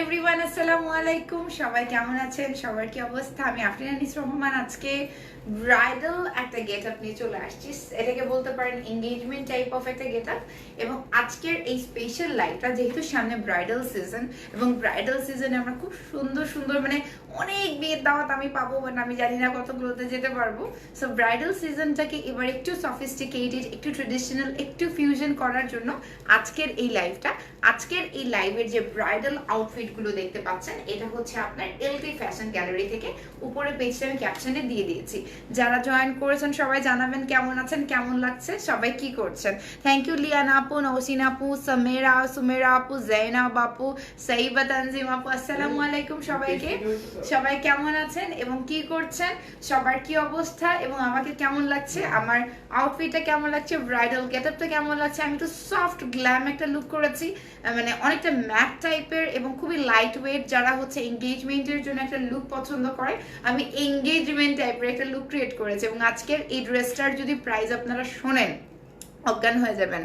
Everyone, আসসালামু আলাইকুম। সবাই কেমন আছেন? সবার কি অবস্থা? আমি আফরিন আনিস রহমান আজকে ব্রাইডাল একটা গেট আপ নিয়ে চলে আসছি। এটাকে বলতে পারেন এঙ্গেজমেন্ট টাইপ অফ একটা গেট আপ। এবং আজকের এই স্পেশাল লাইভটা যেহেতু সামনে ব্রাইডাল সিজন, এবং ব্রাইডাল সিজনে আমরা খুব সুন্দর সুন্দর অনেক বিয়ের দাওয়াত আমি পাবো, বাট আমি জানি না কতগুলোতে যেতে পারবো। সো ব্রাইডাল সিজনটাকে এবার একটু সফিস্টিকেটেড, একটু ট্রেডিশনাল, একটু ফিউশন করার জন্য আজকের এই লাইভটা। আজকের এই লাইভের যে ব্রাইডাল আউটফিট গুলো দেখতে পাচ্ছেন, এটা হচ্ছে আপনার এলটি ফ্যাশন গ্যালারি থেকে। উপরে পেজটা আমি ক্যাপশনে দিয়ে দিয়েছি। যারা জয়েন করেছেন সবাই জানাবেন কেমন আছেন, কেমন লাগছে, সবাই কি করছেন। থ্যাংক ইউ লিয়ানা আপু, নৌসিন আপু, সামেরা, সুমেরা আপু, জৈনাব আপু, সাইবা, তানজিম আপু, আসসালামু আলাইকুম সবাইকে। সবাই কেমন আছেন এবং কি করছেন, সবার কি অবস্থা এবং আমাকে কেমন লাগছে, আমার আউটফিটটা কেমন লাগছে, ব্রাইডাল গেটআপটা কেমন লাগছে। আমি তো সফট গ্ল্যাম একটা লুক করেছি, অনেকটা ম্যাট টাইপের এবং খুবই লাইট ওয়েট। যারা হচ্ছে এঙ্গেজমেন্টের জন্য একটা লুক পছন্দ করে, আমি এঙ্গেজমেন্ট টাইপের একটা লুক ক্রিয়েট করেছি। এবং আজকের এই ড্রেসটার যদি প্রাইস আপনারা শোনেন অজ্ঞান হয়ে যাবেন।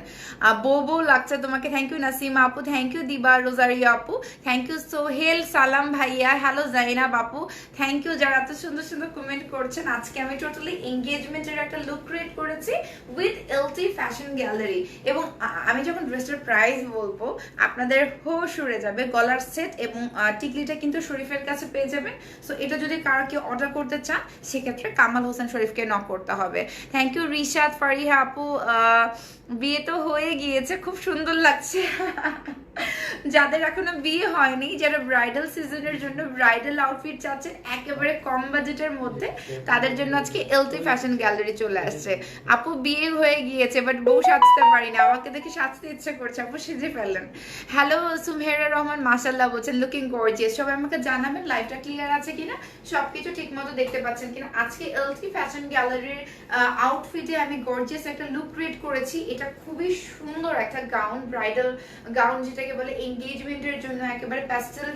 বউ বউ লাগছে তোমাকে। থ্যাংক ইউ নাসিমা আপু, থ্যাংক ইউ দিবা রোজারিয়া আপু, থ্যাংক ইউ সোহেল, সালাম ভাইয়া, হ্যালো জাইনাব আপু, থ্যাংক ইউ যারা এত সুন্দর সুন্দর কমেন্ট করছেন। আজকে আমি টোটালি এঙ্গেজমেন্টের একটা লুক ক্রিয়েট করেছি উইথ এলটি ফ্যাশন গ্যালারি। এবং আমি যখন ড্রেসটার প্রাইস বলবো আপনাদের হোশ উড়ে যাবে। গলার সেট এবং টিকলিটা কিন্তু শরীফের কাছে পেয়ে যাবেন। সো এটা যদি কারো কেউ অর্ডার করতে চান সেক্ষেত্রে কামাল হোসেন শরীফকে নক করতে হবে। থ্যাংক ইউ রিশাদ, ফারিহা আপু, বিয়ে তো হয়ে গিয়েছে, খুব সুন্দর লাগছে। যাদের এখনো বিয়ে হয়নি, যারা ব্রাইডাল সিজনের জন্য ব্রাইডাল আউটফিট চাচ্ছেন একেবারে কম বাজেটের মধ্যে, তাদের জন্য আজকে এলটি ফ্যাশন গ্যালারি চলে আসছে। আপু বিয়ে হয়ে গিয়েছে বাট বউ সাজতে পারি না, আমাকে দেখে সাজতে ইচ্ছে করছে, আপু সেজে ফেলেন। হ্যালো সুমেরা রহমান, মাশাল্লাহ বলছেন, লুকিং গর্জিয়াস। সবাই আমাকে জানাবেন লাইভটা ক্লিয়ার আছে কিনা, সবকিছু ঠিক মতো দেখতে পাচ্ছেন কিনা। আজকে এলটি ফ্যাশন গ্যালারির আউটফিটে আমি গর্জিয়াস একটা লুক ক্রিয়েট করেছি। এটা খুবই সুন্দর একটা গাউন, ব্রাইডাল গাউন যেটাকে বলে, এঙ্গেজমেন্টের জন্য একেবারে প্যাস্টেল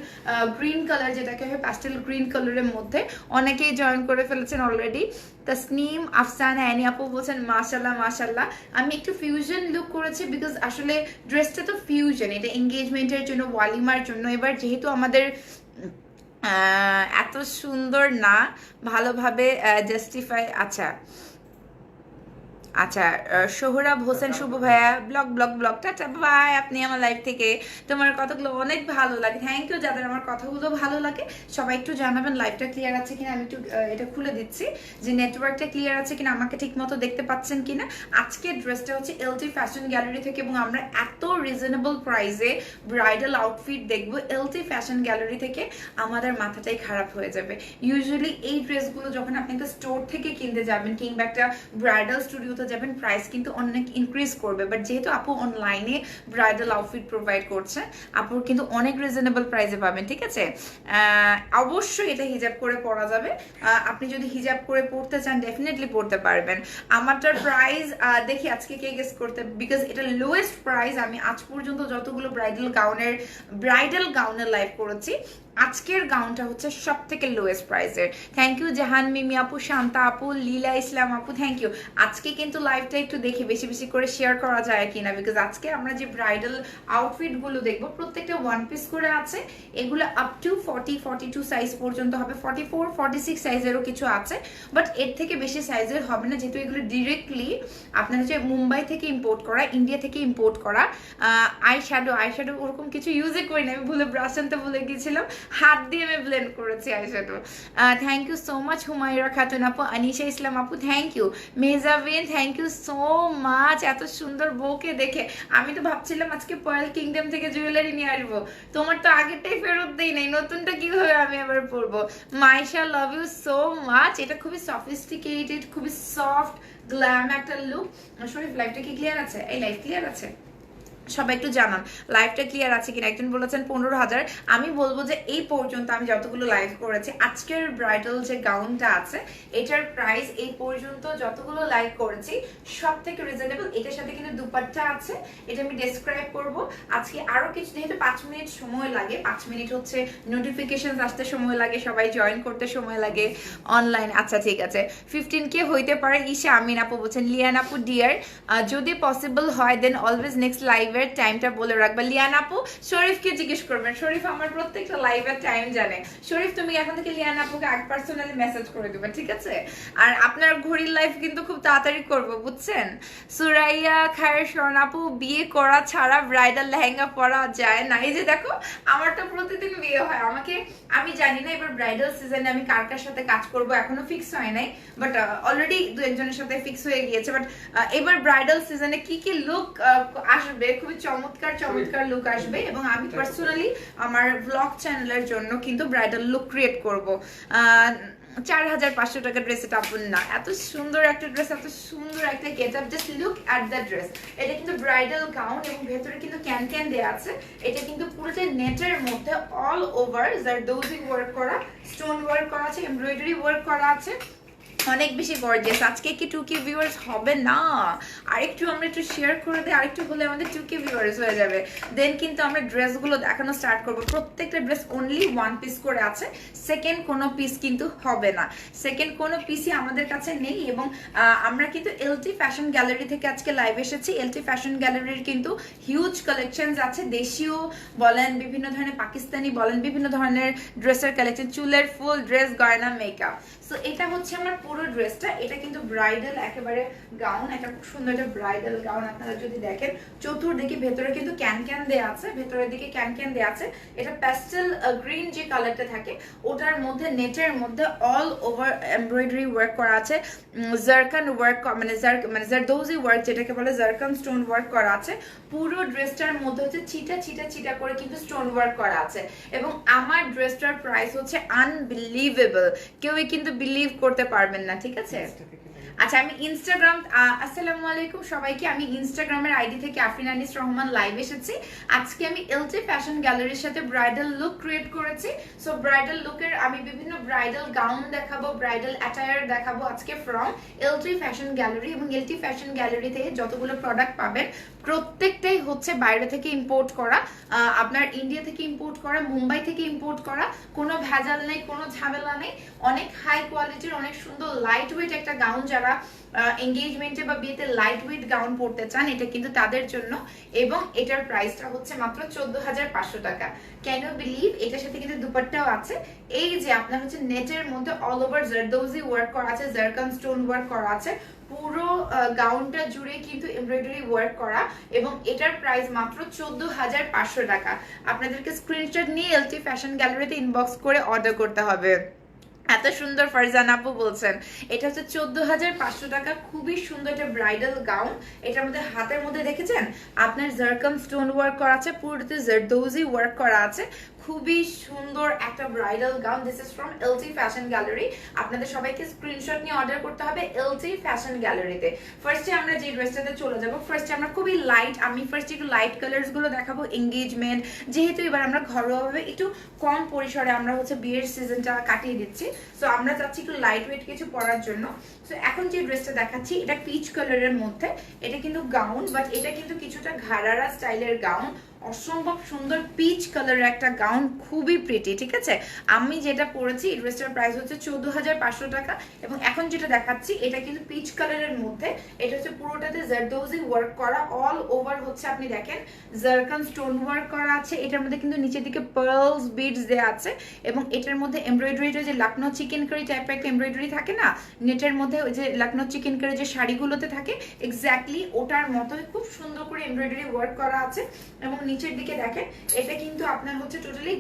গ্রিন কালার, যেটাকে হয় প্যাস্টেল গ্রিন কালারের মধ্যে। অনেকেই জয়েন করে ফেলেছেন অলরেডি। তাসনিম, আফসানা, অ্যানি আপু বলছেন মাশাল্লাহ মাশাল্লাহ। আমি একটু ফিউশন লুক করেছি বিকজ আসলে ড্রেসটা তো ফিউশন, এটা এঙ্গেজমেন্টের জন্য, ওয়ালিমার জন্য। এবার যেহেতু আমাদের এত সুন্দর না ভালোভাবে জাস্টিফাই, আচ্ছা আচ্ছা, সোহরাব হোসেন শুভ ভাইয়া, ব্লগটা বাই। আপনি আমার লাইফ থেকে, তোমার কথাগুলো অনেক ভালো লাগে। থ্যাংক ইউ যাদের আমার কথাগুলো ভালো লাগে। সবাই একটু জানাবেন লাইভটা ক্লিয়ার আছে কিনা। আমি একটু এটা খুলে দিচ্ছি যে নেটওয়ার্কটা ক্লিয়ার আছে কিনা, আমাকে ঠিক মতো দেখতে পাচ্ছেন কিনা। আজকের ড্রেসটা হচ্ছে এলটি ফ্যাশন গ্যালারি থেকে, এবং আমরা এত রিজনেবল প্রাইসে ব্রাইডাল আউটফিট দেখবো এলটি ফ্যাশন গ্যালারি থেকে, আমাদের মাথাটাই খারাপ হয়ে যাবে। ইউজুয়ালি এই ড্রেসগুলো যখন আপনি একটা স্টোর থেকে কিনতে যাবেন কিংবা একটা ব্রাইডাল স্টুডিওতে যাবেন, প্রাইস কিন্তু অনেক ইনক্রিজ করবে। বাট যেহেতু আপু অনলাইনে ব্রাইডাল আউটফিট প্রোভাইড করছে, আপুর কিন্তু অনেক রিজনেবল প্রাইসে পাবেন। ঠিক আছে, অবশ্যই এটা হিজাব করে পরা যাবে। আপনি যদি হিজাব করে পড়তে চান ডেফিনেটলি পড়তে পারবেন। আমারটার প্রাইস দেখি আজকে কে গেস করতে, বিকজ এটা লোয়েস্ট প্রাইস আমি আজ পর্যন্ত যতগুলো ব্রাইডাল গাউনের লাইভ করেছি, আজকের গাউনটা হচ্ছে সব থেকে লোয়েস্ট প্রাইসের। থ্যাংক ইউ জাহান মিমি আপু, শান্তা আপু, লীলা ইসলাম আপু, থ্যাংক ইউ। আজকে কিন্তু লাইভটা একটু দেখি বেশি বেশি করে শেয়ার করা যায় কিনা, বিকজ আজকে আমরা যে ব্রাইডাল আউটফিট গুলো দেখবো প্রত্যেকটা ওয়ান পিস করে আছে। এগুলো আপ টু 42 সাইজ পর্যন্ত হবে, 44 46 সাইজেরও কিছু আছে, বাট এর থেকে বেশি সাইজের হবে না, যেহেতু এগুলো ডিরেক্টলি আপনার হচ্ছে মুম্বাই থেকে ইম্পোর্ট করা, ইন্ডিয়া থেকে ইম্পোর্ট করা। আইশ্যাডো ওরকম কিছু ইউজই করি না, আমি ব্রাশ আনতে ভুলে গিয়েছিলাম, হাত দিয়ে আমি ব্লেন্ড করেছি eyeshadow. Thank you so much Humaira Khatun আপু, আনিশা ইসলাম আপু, thank you. Mezabin, thank you so much. এত সুন্দর বউকে দেখে আমি তো ভাবছিলাম আজকে পয়েল কিংডম থেকে জুয়েলারি নিয়ে আসবো, তোমার তো আগেরটাই ফেরত দেই নাই, নতুনটা কিভাবে আমি আবার পরবো। Maisha, love you so much. এটা খুবই সফিস্টিকেটেড, খুবই সফট গ্ল্যাম একটা লুক। শরীফ লাইভটা কি ক্লিয়ার আছে? এই লাইভ ক্লিয়ার আছে? সবাই একটু জানান লাইভটা ক্লিয়ার আছে কিনা। একজন বলেছেন 15,000। আমি বলবো যে এই পর্যন্ত আমি যতগুলো লাইভ করেছি, আজকের ব্রাইডাল যে গাউনটা আছে এটার প্রাইস এই পর্যন্ত যতগুলো লাইভ করেছি সব থেকে রিজনেবল। এটার সাথে কিন্তু দুপাট্টা আছে, এটা আমি ডেসক্রাইব করব আজকে আরো কিছু। যেহেতু 5 মিনিট সময় লাগে, 5 মিনিট হচ্ছে নোটিফিকেশন আসতে সময় লাগে, সবাই জয়েন করতে সময় লাগে অনলাইন। আচ্ছা ঠিক আছে, 15K হইতে পারে। ঈশা আমিন আপু বলছেন, লিয়ান আপু ডিয়ার যদি পসিবল হয় দেন অলওয়েজ নেক্সট লাইভ লাইভের টাইমটা বলে রাখবা। লিয়ান আপু শরীফকে জিজ্ঞেস করবেন, শরীফ আমার প্রত্যেকটা লাইভের টাইম জানে। শরীফ তুমি এখন থেকে লিয়ান আপুকে পার্সোনালি মেসেজ করে দিবে, ঠিক আছে? আর আপনার ঘড়ির লাইভ কিন্তু খুব তাড়াতাড়ি করবো, বুঝছেন? সুরাইয়া খায়ের স্বর্ণ আপু বিয়ে করা ছাড়া ব্রাইডাল লেহেঙ্গা পরা যায় না। এই যে দেখো, আমার তো প্রতিদিন বিয়ে হয়। আমি জানি না এবার ব্রাইডাল সিজনে আমি কার কার সাথে কাজ করব, এখনো ফিক্স হয় নাই, বাট অলরেডি দু একজনের সাথে ফিক্স হয়ে গিয়েছে। বাট এবার ব্রাইডাল সিজনে কি কি লুক আসবে, খুবই চমৎকার চমৎকার লুক আসবে। এবং আমি পার্সোনালি আমার ব্লগ চ্যানেলের জন্য কিন্তু ব্রাইডাল লুক ক্রিয়েট করব। 4500 টাকা ড্রেস, এটা আপন না, এত সুন্দর একটা ড্রেস, এত সুন্দর একটা getup, just look at the dress. এটা কিন্তু ব্রাইডাল গাউন এবং ভেতরে কিন্তু ক্যান ক্যান দেয়া আছে। এটা কিন্তু পুরোটা নেটের মধ্যে অল ওভার জারদৌজি ওয়ার্ক করা, স্টোন ওয়ার্ক করা আছে, এমব্রয়ডারি ওয়ার্ক করা আছে, অনেক বেশি গর্জিয়াস। আজকে কি 2K ভিউয়ার্স হবে না? আরেকটু আমরা একটু শেয়ার করে দিই, আরেকটু হলে আমাদের 2K ভিউয়ার্স হয়ে যাবে। দেন কিন্তু আমরা ড্রেসগুলো দেখানো স্টার্ট করব। প্রত্যেকটা ড্রেস অনলি 1 পিস করে আছে, সেকেন্ড কোনো পিস কিন্তু হবে না, সেকেন্ড কোনো পিসই আমাদের কাছে নেই। এবং আমরা কিন্তু LT ফ্যাশন গ্যালারি থেকে আজকে লাইভ এসেছি। LT ফ্যাশন গ্যালারির কিন্তু হিউজ কালেকশনস আছে, দেশীয় বলেন, বিভিন্ন ধরনের পাকিস্তানি বলেন, বিভিন্ন ধরনের ড্রেসের কালেকশন, চুলের ফুল ড্রেস, গয়না, মেকআপ। সো এটা হচ্ছে আমার পুরো ড্রেসটা। এটা কিন্তু ব্রাইডাল একেবারে গাউন, একটা খুব সুন্দর একটা ব্রাইডাল গাউন। আপনারা যদি দেখেন চতুর্দিকে ভেতরে কিন্তু ক্যান ক্যান দেয়া আছে, ভেতরের দিকে ক্যান ক্যান দেয়া আছে। এটা প্যাস্টেল গ্রিন যে কালারটা থাকে ওটার মধ্যে নেটের মধ্যে অল ওভার এমব্রয়ডারি ওয়ার্ক করা আছে, জারকান ওয়ার্ক, মানে জারদৌজি ওয়ার্ক যেটাকে বলে, জারকান স্টোন ওয়ার্ক করা আছে। পুরো ড্রেসটার মধ্যে হচ্ছে চিটা চিটা চিটা করে কিন্তু স্টোন ওয়ার্ক করা আছে। এবং আমার ড্রেসটার প্রাইস হচ্ছে আনবিলিভেবল, কেউই কিন্তু বিলিভ করতে পারবেন না, ঠিক আছে? আচ্ছা, আমি ইনস্টাগ্রাম, আসসালামু আলাইকুম সবাইকে, আমি ইনস্টাগ্রামের আইডি থেকে আফরিন আনিস রহমান লাইভ এসেছি। আজকে আমি LT ফ্যাশন গ্যালারির সাথে ব্রাইডাল লুক ক্রিয়েট করেছি। সো ব্রাইডাল লুকের আমি বিভিন্ন ব্রাইডাল গাউন দেখাবো, ব্রাইডাল অ্যাটায়ার দেখাবো আজকে ফ্রম LT ফ্যাশন গ্যালারি। এবং LT ফ্যাশন গ্যালারি থেকে যতগুলো প্রোডাক্ট পাবেন প্রত্যেকটাই হচ্ছে বাইরে থেকে ইম্পোর্ট করা, আপনার ইন্ডিয়া থেকে ইম্পোর্ট করা, মুম্বাই থেকে ইম্পোর্ট করা, কোনো ভেজাল নেই, কোনো ঝামেলা নেই। অনেক হাই কোয়ালিটির, অনেক সুন্দর লাইট ওয়েট একটা গাউন, যারা এঙ্গেজমেন্টে বা বিয়েতে লাইট ওয়েট গাউন পরতে চান এটা কিন্তু তাদের জন্য। এবং এটার প্রাইসটা হচ্ছে মাত্র 14500 টাকা। Can you believe? এটার সাথে কিন্তু দুপাট্টাও আছে। এই যে আপনার হচ্ছে নেটের মধ্যে অল ওভার জারদৌজি ওয়ার্ক করা আছে, জারকান স্টোন ওয়ার্ক করা আছে, পুরো গাউনটা জুড়ে কিন্তু এমব্রয়ডারি ওয়ার্ক করা। এবং এটার প্রাইস মাত্র 14500 টাকা। আপনাদেরকে স্ক্রিনশট নিয়ে LT ফ্যাশন গ্যালারিতে ইনবক্স করে অর্ডার করতে হবে। এত সুন্দর ফারজান আপু বলছেন। এটা হচ্ছে 14500 টাকা, খুবই সুন্দর একটা ব্রাইডাল গাউন। এটার মধ্যে হাতের মধ্যে দেখেছেন আপনার জারকান স্টোন ওয়ার্ক করা আছে, পুরোটাতে জারদৌজি ওয়ার্ক করা আছে, খুবই সুন্দর একটা bridal gown. This is from LT fashion gallery. আপনাদের সবাইকে স্ক্রিনশট নিয়ে অর্ডার করতে হবে LT ফ্যাশন গ্যালারিতে। ফার্স্টে আমরা যে ড্রেসটাতে চলে যাব, ফার্স্টে আমরা খুবই লাইট, আমি ফার্স্টে একটু লাইট কালার্স গুলো দেখাবো। এঙ্গেজমেন্ট যেহেতু এবার আমরা ঘরোয়াভাবে একটু কম পরিসরে আমরা হচ্ছে বিয়ের সিজনটা কাটিয়ে দিচ্ছি, সো আমরা চাচ্ছি একটু লাইট ওয়েট কিছু পরার জন্য। সো এখন যে ড্রেসটা দেখাচ্ছি এটা পিচ কালারের মধ্যে, এটা কিন্তু গাউন, বাট এটা কিন্তু কিছুটা ঘাড়ারা স্টাইলের গাউন। অসম্ভব সুন্দর পিচ কালারের একটা গাউন, খুবই প্রিটি, ঠিক আছে? আমি যেটা পরেছি এই ড্রেসটার প্রাইস হচ্ছে 14500 টাকা। এবং এখন যেটা দেখাচ্ছি এটা কিন্তু পিচ কালারের মধ্যে, এটা হচ্ছে পুরোটাতে জারদৌজি ওয়ার্ক করা, অল ওভার হচ্ছে আপনি দেখেন জারকান স্টোন ওয়ার্ক করা আছে। এটার মধ্যে কিন্তু নিচের দিকে পার্লস বিডস দেয়া আছে। এবং এটার মধ্যে এমব্রয়ডারিটা যে লখনৌ চিকেন কারি টাইপের একটা এমব্রয়ডারি থাকে না নেটের মধ্যে, ওই যে লখনৌ চিকেন কারি যে শাড়িগুলোতে থাকে এক্স্যাক্টলি ওটার মতো খুব সুন্দর করে এমব্রয়ডারি ওয়ার্ক করা আছে। এবং নিচের দিকে দেখেন এটা কিন্তু আপনার হচ্ছে টোটালি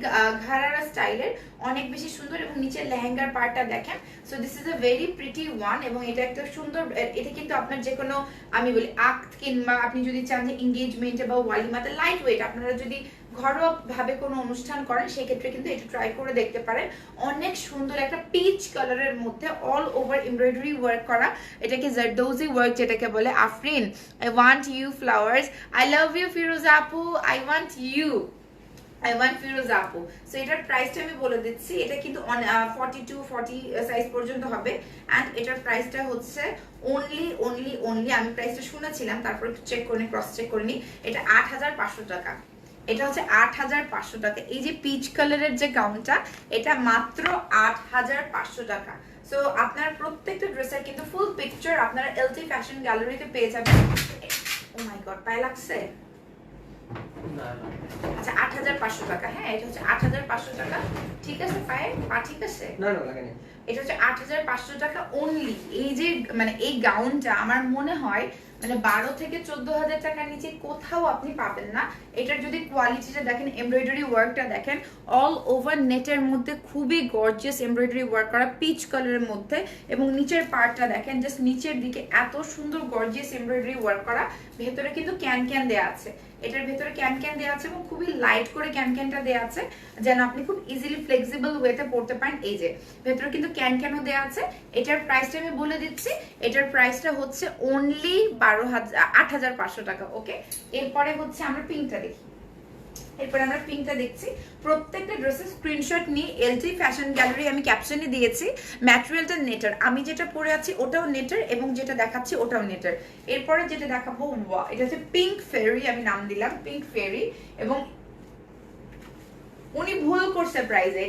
ঘাড়ারা স্টাইলের, অনেক বেশি সুন্দর। এবং নিচের লেহেঙ্গার পার্টটা দেখেন। So this is a very pretty one. এবং এটা একটা সুন্দর, এটা কিন্তু আপনার যে কোনো, আমি বলি আক্ত, কিংবা আপনি যদি চান যে এঙ্গেজমেন্টে বা ওয়ালিমাতে লাইট ওয়েট, আপনারা যদি ঘরোয়া ভাবে কোনো অনুষ্ঠান করেন সেক্ষেত্রে কিন্তু এটা ট্রাই করে দেখতে পারেন। অনেক সুন্দর একটা পিচ কালারের মধ্যে অল ওভার এমব্রয়ডারি ওয়ার্ক করা, এটাকে জারদৌজি ওয়ার্ক যেটাকে বলে। Afrin, I want you flowers, I love you Firoza আপু, I want you, I want Firoza আপু। সো এটার প্রাইসটা আমি বলে দিচ্ছি, এটা কিন্তু 42-40 সাইজ পর্যন্ত হবে। অ্যান্ড এটার প্রাইসটা হচ্ছে অনলি আমি প্রাইসটা শুনেছিলাম, তারপর চেক করে ক্রস চেক করে নি, এটা 8500 টাকা। এটা হচ্ছে 8500 টাকা। এই যে পিচ কালারের যে গাউনটা এটা মাত্র 8500 টাকা। সো আপনার প্রত্যেকটা ড্রেসের কিন্তু ফুল পিকচার আপনারা LT ফ্যাশন গ্যালারিতে পেয়ে যাবেন। ও মাই গড, পায়ে লাগছে। আচ্ছা ৮৫০০ টাকা। হ্যাঁ এটা হচ্ছে ৮৫০০ টাকা। ঠিক আছে ফাইন, পা ঠিক আছে? না না লাগে না। এটা হচ্ছে ৮৫০০ টাকা অনলি। এই যে মানে এই গাউনটা আমার মনে হয় মানে ১২ থেকে ১৪,০০০ টাকার নিচে কোথাও আপনি পাবেন না। এটার যদি কোয়ালিটিটা দেখেন, এমব্রয়ডারি ওয়ার্কটা দেখেন, অল ওভার নেটের মধ্যে খুবই গর্জিয়াস এমব্রয়ডারি ওয়ার্ক করা পিচ কালারের মধ্যে, এবং নিচের পার্টটা দেখেন, জাস্ট নিচের দিকে এত সুন্দর গর্জিয়াস এমব্রয়ডারি ওয়ার্ক করা। ভেতরে কিন্তু ক্যান ক্যান দেওয়া আছে, এটার ভেতরে ক্যান ক্যান দেওয়া আছে এবং খুবই লাইট করে ক্যান ক্যানটা দেওয়া আছে যেন আপনি খুব ইজিলি ফ্লেক্সিবল ওয়েতে পড়তে পারেন। এই যে ভেতরে কিন্তু ক্যান ক্যানও দেওয়া আছে। এটার প্রাইসটা আমি বলে দিচ্ছি, এটার প্রাইসটা হচ্ছে অনলি ৮৫০০ টাকা। ওকে, এরপরে হচ্ছে আমরা পিঙ্কটা দেখি। এরপরে আমরা পিঙ্কটা দেখছি। প্রত্যেকটা ড্রেসের স্ক্রিনশট নিয়ে এলটি ফ্যাশন গ্যালারি আমি ক্যাপশনে দিয়েছি। ম্যাটেরিয়ালটা নেটার, আমি যেটা পরে আছি ওটাও নেটার এবং যেটা দেখাচ্ছি ওটাও নেটার। এরপরে যেটা দেখাবো এটা হচ্ছে পিঙ্ক ফেরি, আমি নাম দিলাম পিঙ্ক ফেরি। এবং উনি ভুল করছে প্রাইজে,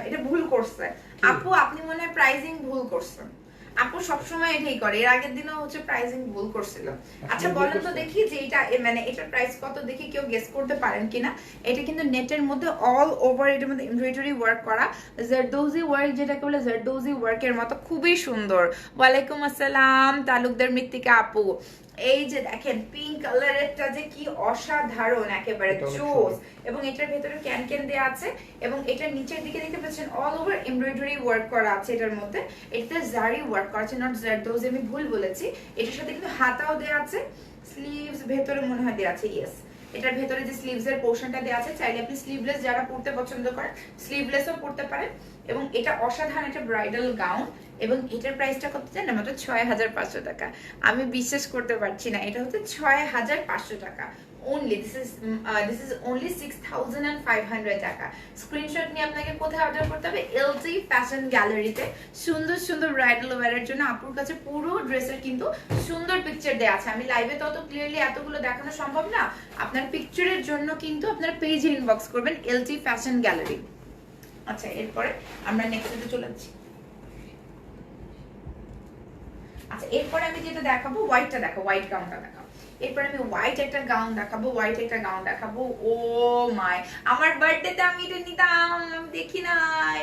এটা ভুল করছে আপু, আপনি মনে হয় প্রাইজিং ভুল করছেন। আপু সবসময় এটাই করে, এর আগের দিনও হচ্ছে প্রাইজিং ভুল করছিল। আচ্ছা বলেন তো দেখি যে এটা মানে এটার প্রাইস কত, দেখি কেউ গেস করতে পারেন কিনা। এটা কিন্তু নেটের মধ্যে অল ওভার এটার মধ্যে এমব্রয়ডারি ওয়ার্ক করা, জারদৌজি ওয়ার্ক যেটাকে বলে জারদৌজি ওয়ার্কের মতো, খুবই সুন্দর। ওয়ালাইকুম আসসালাম তালুকদার মৃত্তিকা আপু। এই যে দেখেন পিঙ্ক কালারেরটা যে কি অসাধারণ, একেবারে জোস। এবং এটার ভেতরে ক্যান ক্যান দেওয়া আছে এবং এটার নিচের দিকে দেখতে পাচ্ছেন অল ওভার এমব্রয়ডারি ওয়ার্ক করা আছে। এটার মধ্যে এটাতে জারি ওয়ার্ক করা আছে, নট জারদৌজি, আমি ভুল বলেছি। এটার সাথে কিন্তু হাতাও দেওয়া আছে, স্লিভস ভেতরে মনে হয় দেওয়া আছে, ইয়েস। এটার ভেতরে যে স্লিভস এর পোর্শনটা দেওয়া আছে, চাইলে আপনি স্লিভলেস যারা পড়তে পছন্দ করেন স্লিভলেসও পড়তে পারেন। এবং এটা অসাধারণ একটা ব্রাইডাল গাউন। এবং এটার প্রাইসটা কত জানেন? মাত্র ৬৫০০ টাকা। আমি বিশ্বাস করতে পারছি না, এটা হচ্ছে ৬৫০০ টাকা only. This is only 6,500 টাকা। স্ক্রিনশট নিয়ে আপনাকে কোথায় অর্ডার করতে হবে? এলজি ফ্যাশন গ্যালারিতে। সুন্দর সুন্দর ব্রাইডাল ওয়্যারের জন্য আপুর কাছে পুরো ড্রেসের কিন্তু সুন্দর পিকচার দেওয়া আছে। আমি লাইভে তত ক্লিয়ারলি এতগুলো দেখানো সম্ভব না, আপনার পিকচারের জন্য কিন্তু আপনার পেজে ইনবক্স করবেন এলজি ফ্যাশন গ্যালারি। আচ্ছা এরপরে আমরা নেক্সটে চলে যাচ্ছি। আচ্ছা এরপরে আমি যেটা দেখাবো হোয়াইটটা দেখো, হোয়াইট গাউনটা দেখাবো। এরপরে আমি হোয়াইট একটা গাউন দেখাবো, হোয়াইট একটা গাউন দেখাবো। ও মাই, আমার বার্থডেতে আমি এটা নিতাম, আমি দেখি নাই।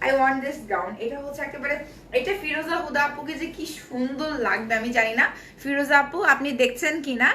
I want this gown. এটা হচ্ছে একেবারে, এটা ফিরোজা হুদা আপুকে যে কি সুন্দর লাগবে আমি জানি না ফিরোজা আপু আপনি দেখছেন কিনা।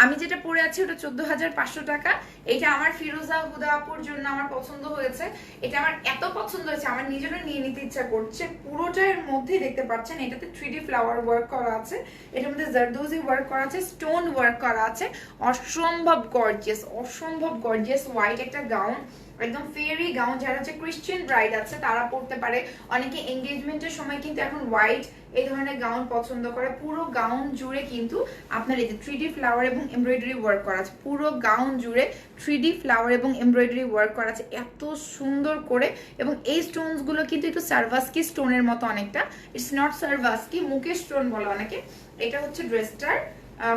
আমি যেটা পরে আছি ওটা ১৪,৫০০ টাকা। এটা আমার ফিরোজা হুদা আপুর জন্য আমার পছন্দ হয়েছে। এটা আমার এত পছন্দ হয়েছে আমার নিজেরও নিয়ে নিতে ইচ্ছা করছে। পুরোটার মধ্যেই দেখতে পাচ্ছেন এটাতে 3D ফ্লাওয়ার ওয়ার্ক করা আছে, এটার মধ্যে জারদৌজি ওয়ার্ক করা আছে, স্টোন ওয়ার্ক করা আছে। অসম্ভব গর্জিয়াস, অসম্ভব গর্জিয়াস হোয়াইট একটা গাউন, একদম ফেয়ারি গাউন। যারা হচ্ছে ক্রিশ্চিয়ান ব্রাইড আছে তারা পড়তে পারে। অনেকে এঙ্গেজমেন্টের সময় কিন্তু এখন হোয়াইট এই ধরনের গাউন পছন্দ করে। পুরো গাউন জুড়ে কিন্তু আপনার এই যে 3D ফ্লাওয়ার এবং এমব্রয়ডারি ওয়ার্ক করা আছে। পুরো গাউন জুড়ে 3D ফ্লাওয়ার এবং এমব্রয়ডারি ওয়ার্ক করা আছে এত সুন্দর করে। এবং এই স্টোনস গুলো কিন্তু একটু সার্ভাস্কি স্টোনের মতো অনেকটা, ইটস নট সার্ভাস্কি, মুকেশ স্টোন বলে অনেকে। এটা হচ্ছে ড্রেসটার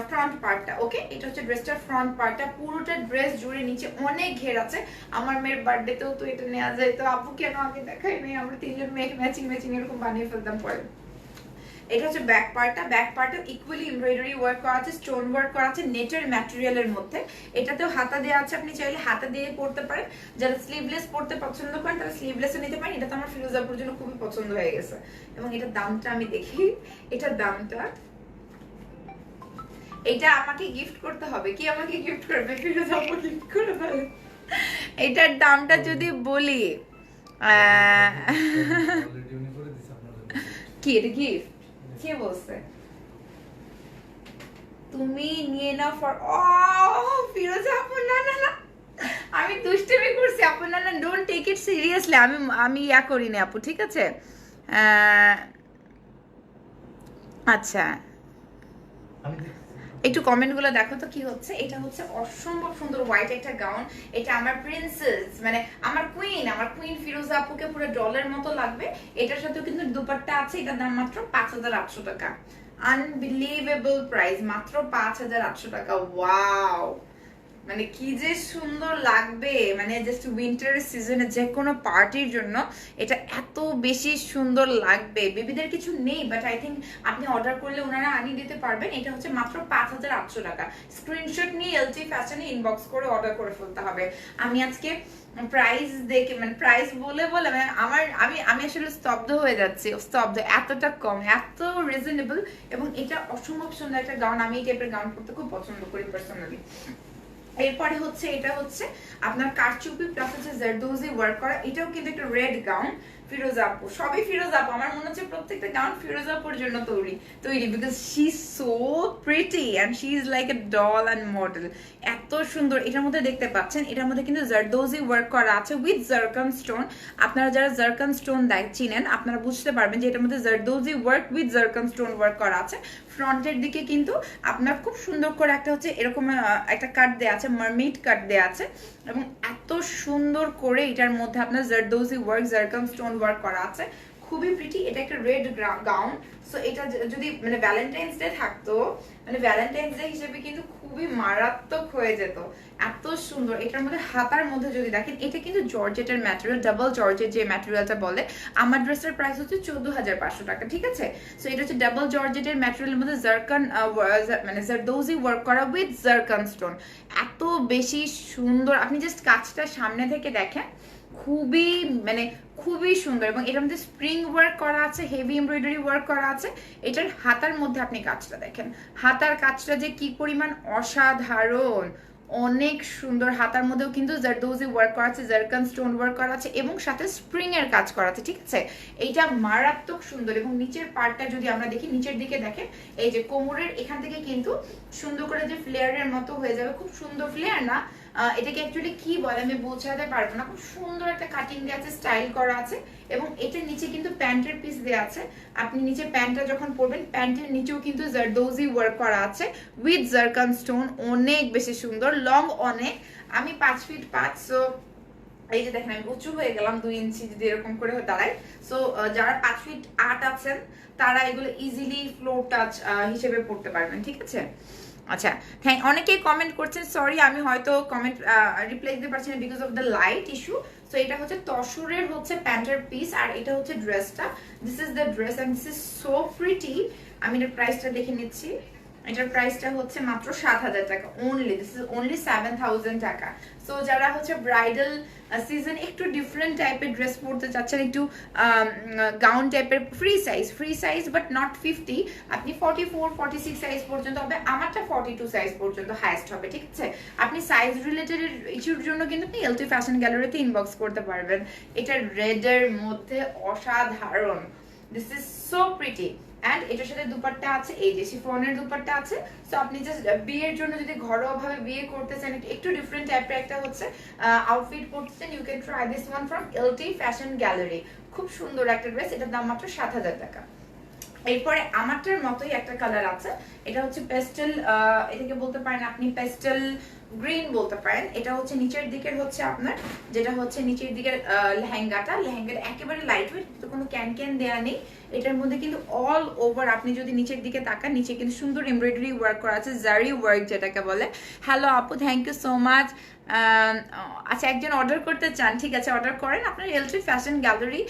ফ্রন্ট পার্টটা। ওকে, এটা হচ্ছে ড্রেসটার ফ্রন্ট পার্টটা। পুরোটা ড্রেস জুড়ে নিচে অনেক ঘের আছে। আমার মেয়ের বার্থডেতেও তো এটা নেওয়া যায়, তো আপু কেন আগে দেখাই নেই, আমরা তিনজন মেয়ে ম্যাচিং ম্যাচিং এরকম বানিয়ে ফেলতাম পরে। এটা হচ্ছে ব্যাক পার্টটা, ব্যাক পার্টে ইকুয়ালি এমব্রয়ডারি ওয়ার্ক করা আছে, স্টোন ওয়ার্ক করা আছে নেটের ম্যাটেরিয়ালের মধ্যে। এটাতেও হাতা দেওয়া আছে, আপনি চাইলে হাতা দিয়ে পড়তে পারেন। যারা স্লিভলেস পড়তে পছন্দ করেন তারা স্লিভলেসও নিতে পারেন। এটা তো আমার ফিরোজাপুর জন্য খুবই পছন্দ হয়ে গেছে। এবং এটার দামটা আমি দেখি, এটার দামটা, এটা আমাকে গিফট করতে হবে। কি আমাকে গিফট করবে? ফিরোজাপু গিফট করে ফেলে। এটার দামটা যদি বলি, কি এটা গিফট কে বলছে? তুমি নিয়ে নাও ফর ফিরোজা আপু। না না না, আমি দুষ্টুমি করছি আপু, না না, ডোন্ট টেক ইট সিরিয়াসলি। আমি ইয়া করি না আপু, ঠিক আছে? আচ্ছা একটু কমেন্টগুলো দেখো তো কি হচ্ছে। এটা হচ্ছে অসম্ভব সুন্দর হোয়াইট একটা গাউন। এটা আমার প্রিন্সেস, মানে আমার কুইন ফিরোজা আপুকে পুরো ডলের মতো লাগবে। এটার সাথেও কিন্তু দুপাট্টা আছে। এটার দাম মাত্র ৫,৮০০ টাকা। আনবিলিভেবল প্রাইস, মাত্র ৫,৮০০ টাকা। ওয়াও, মানে কি যে সুন্দর লাগবে, মানে জাস্ট উইন্টার সিজনে যে কোনো পার্টির জন্য এটা এত বেশি সুন্দর লাগবে। বেবিদের কিছু নেই, বাট আই থিঙ্ক আপনি অর্ডার করলে ওনারা আনিয়ে দিতে পারবেন। এটা হচ্ছে মাত্র 5,800 টাকা। স্ক্রিনশট নিয়ে এলটি ফ্যাশনে ইনবক্স করে অর্ডার করে ফেলতে হবে। আমি আজকে প্রাইস দেখে, মানে প্রাইস বলে বলে মানে আমি আসলে স্তব্ধ হয়ে যাচ্ছি, স্তব্ধ, এতটা কম, এত রিজনেবল। এবং এটা অসম্ভব সুন্দর একটা গাউন। আমি এই টাইপের গাউন পরতে খুব পছন্দ করি পার্সোনালি। এরপরে হচ্ছে এটা হচ্ছে আপনার কারচুপি প্লাস হচ্ছে জারদোজি ওয়ার্ক করা। এটাও কিন্তু একটা রেড গাউন, ফিরোজা আপু, সবই ফিরোজা আপু। আমার মনে হচ্ছে প্রত্যেকটা গাউন ফিরোজা আপুর জন্য তৈরি because she is so pretty and she is like a doll and model. এত সুন্দর। এটার মধ্যে দেখতে পাচ্ছেন, এটার মধ্যে কিন্তু জারদোজি ওয়ার্ক করা আছে উইথ জারকান স্টোন। আপনারা যারা জারকান স্টোন চিনেন আপনারা বুঝতে পারবেন যে এটার মধ্যে zardozi work with zircon stone work করা আছে। ফ্রন্টের দিকে কিন্তু আপনার খুব সুন্দর করে একটা হচ্ছে এরকম একটা কাট দেওয়া আছে, মারমেড কাট দেওয়া আছে। এবং এত সুন্দর করে এটার মধ্যে আপনার zardozi work, zircon stone work করা আছে, খুবই প্রিটি। এটা একটা রেড গাউন। সো এটা যদি মানে ভ্যালেন্টাইন্স ডে থাকতো, মানে ভ্যালেন্টাইন্স ডে হিসেবে কিন্তু খুবই মারাত্মক হয়ে যেত। এত সুন্দর। এটার মধ্যে হাতার মধ্যে যদি দেখেন, এটা কিন্তু জর্জেটের ম্যাটেরিয়াল, ডাবল জর্জেট যে ম্যাটেরিয়ালটা বলে। আমার ড্রেসের প্রাইস হচ্ছে 14,500 টাকা, ঠিক আছে। সো এটা হচ্ছে ডাবল জর্জেটের ম্যাটেরিয়ালের মধ্যে জারকান মানে জারদোজি ওয়ার্ক করা উইথ জারকান স্টোন। এত বেশি সুন্দর। আপনি জাস্ট কাজটা সামনে থেকে দেখেন, খুবই মানে খুবই সুন্দর। এবং এটার মধ্যে স্প্রিং ওয়ার্ক করা আছে, হেভি এমব্রয়ডারি ওয়ার্ক করা আছে। এটার হাতার মধ্যে আপনি কাজটা দেখেন, হাতার কাজটা যে কি পরিমাণ অসাধারণ, অনেক সুন্দর। হাতার মধ্যেও কিন্তু জারদোজি ওয়ার্ক করা আছে, জারকান স্টোন ওয়ার্ক করা আছে এবং সাথে স্প্রিং এর কাজ করা আছে, ঠিক আছে। এইটা মারাত্মক সুন্দর। এবং নিচের পার্টটা যদি আমরা দেখি, নিচের দিকে দেখেন, এই যে কোমরের এখান থেকে কিন্তু সুন্দর করে যে ফ্লেয়ারের মতো হয়ে যাবে, খুব সুন্দর ফ্লেয়ার না, এটাকে অ্যাকচুয়ালি কি বলে আমি বোঝাতে পারবো না। খুব সুন্দর একটা কাটিং দেওয়া আছে, স্টাইল করা আছে। এবং এটার নিচে কিন্তু প্যান্টের পিস দেওয়া আছে। আপনি নিচে প্যান্টটা যখন পরবেন, প্যান্টের নিচেও কিন্তু জারদোজি ওয়ার্ক করা আছে উইথ জারকান স্টোন। অনেক বেশি সুন্দর, লং অনেক। আমি 5 ফিট 5, সো এই যে দেখেন আমি উঁচু হয়ে গেলাম 2 ইঞ্চি যদি এরকম করে দাঁড়ায়। সো যারা 5 ফিট 8 আছেন তারা এগুলো ইজিলি ফ্লোর টাচ হিসেবে পড়তে পারবেন, ঠিক আছে। আচ্ছা, অনেকেই কমেন্ট করছেন, সরি আমি হয়তো কমেন্ট রিপ্লাই দিতে পারছি না because of the light issue. So এটা হচ্ছে তসরের হচ্ছে প্যান্টের পিস, আর এটা হচ্ছে ড্রেসটা। This is the dress and this is so pretty. আমি এর প্রাইসটা দেখে নিচ্ছি। এটার প্রাইসটা হচ্ছে মাত্র 7,000 টাকা অনলি। দিস ইজ অনলি 7,000 টাকা। সো যারা হচ্ছে ব্রাইডাল সিজন একটু ডিফারেন্ট টাইপের ড্রেস পরতে চাচ্ছেন, একটু গাউন টাইপের, ফ্রি সাইজ বাট নট 50, আপনি 44 46 সাইজ পর্যন্ত হবে। আমারটা 42 সাইজ পর্যন্ত হাইয়েস্ট হবে, ঠিক আছে। আপনি সাইজ রিলেটেড ইস্যুর জন্য কিন্তু আপনি এলটি ফ্যাশন গ্যালারিতে ইনবক্স করতে পারবেন। এটা রেডের মধ্যে অসাধারণ, this is so pretty. And এটার সাথে দুপাট্টা আছে, এই যে শিফনের দুপাট্টা আছে। সো আপনি জাস্ট বিয়ের জন্য যদি ঘরোয়া ভাবে বিয়ে করতে চান, একটু ডিফারেন্ট টাইপের একটা হচ্ছে আউটফিট পরতে চান, you can try this one from LT fashion gallery. খুব সুন্দর একটা ড্রেস, এটার দাম মাত্র 7,000 টাকা। এরপরে আমারটার মতোই একটা কালার আছে, এটা হচ্ছে পেস্টেল, এটাকে বলতে পারেন আপনি পেস্টেল গ্রিন বলতে পারেন। এটা হচ্ছে নিচের দিকের হচ্ছে আপনার, যেটা হচ্ছে নিচের দিকের লেহেঙ্গাটা একেবারে লাইট ওয়েট, কিন্তু কোনো ক্যান দেয়া নেই। এটার মধ্যে কিন্তু অল ওভার আপনি যদি নিচের দিকে তাকান, নিচে কিন্তু সুন্দর এমব্রয়ডারি ওয়ার্ক করা আছে, জারি ওয়ার্ক যেটাকে বলে। হ্যালো আপু, থ্যাংক ইউ সো মাচ। আচ্ছা, একজন অর্ডার করতে চান, ঠিক আছে অর্ডার করেন। আপনার এলটি ফ্যাশন গ্যালারি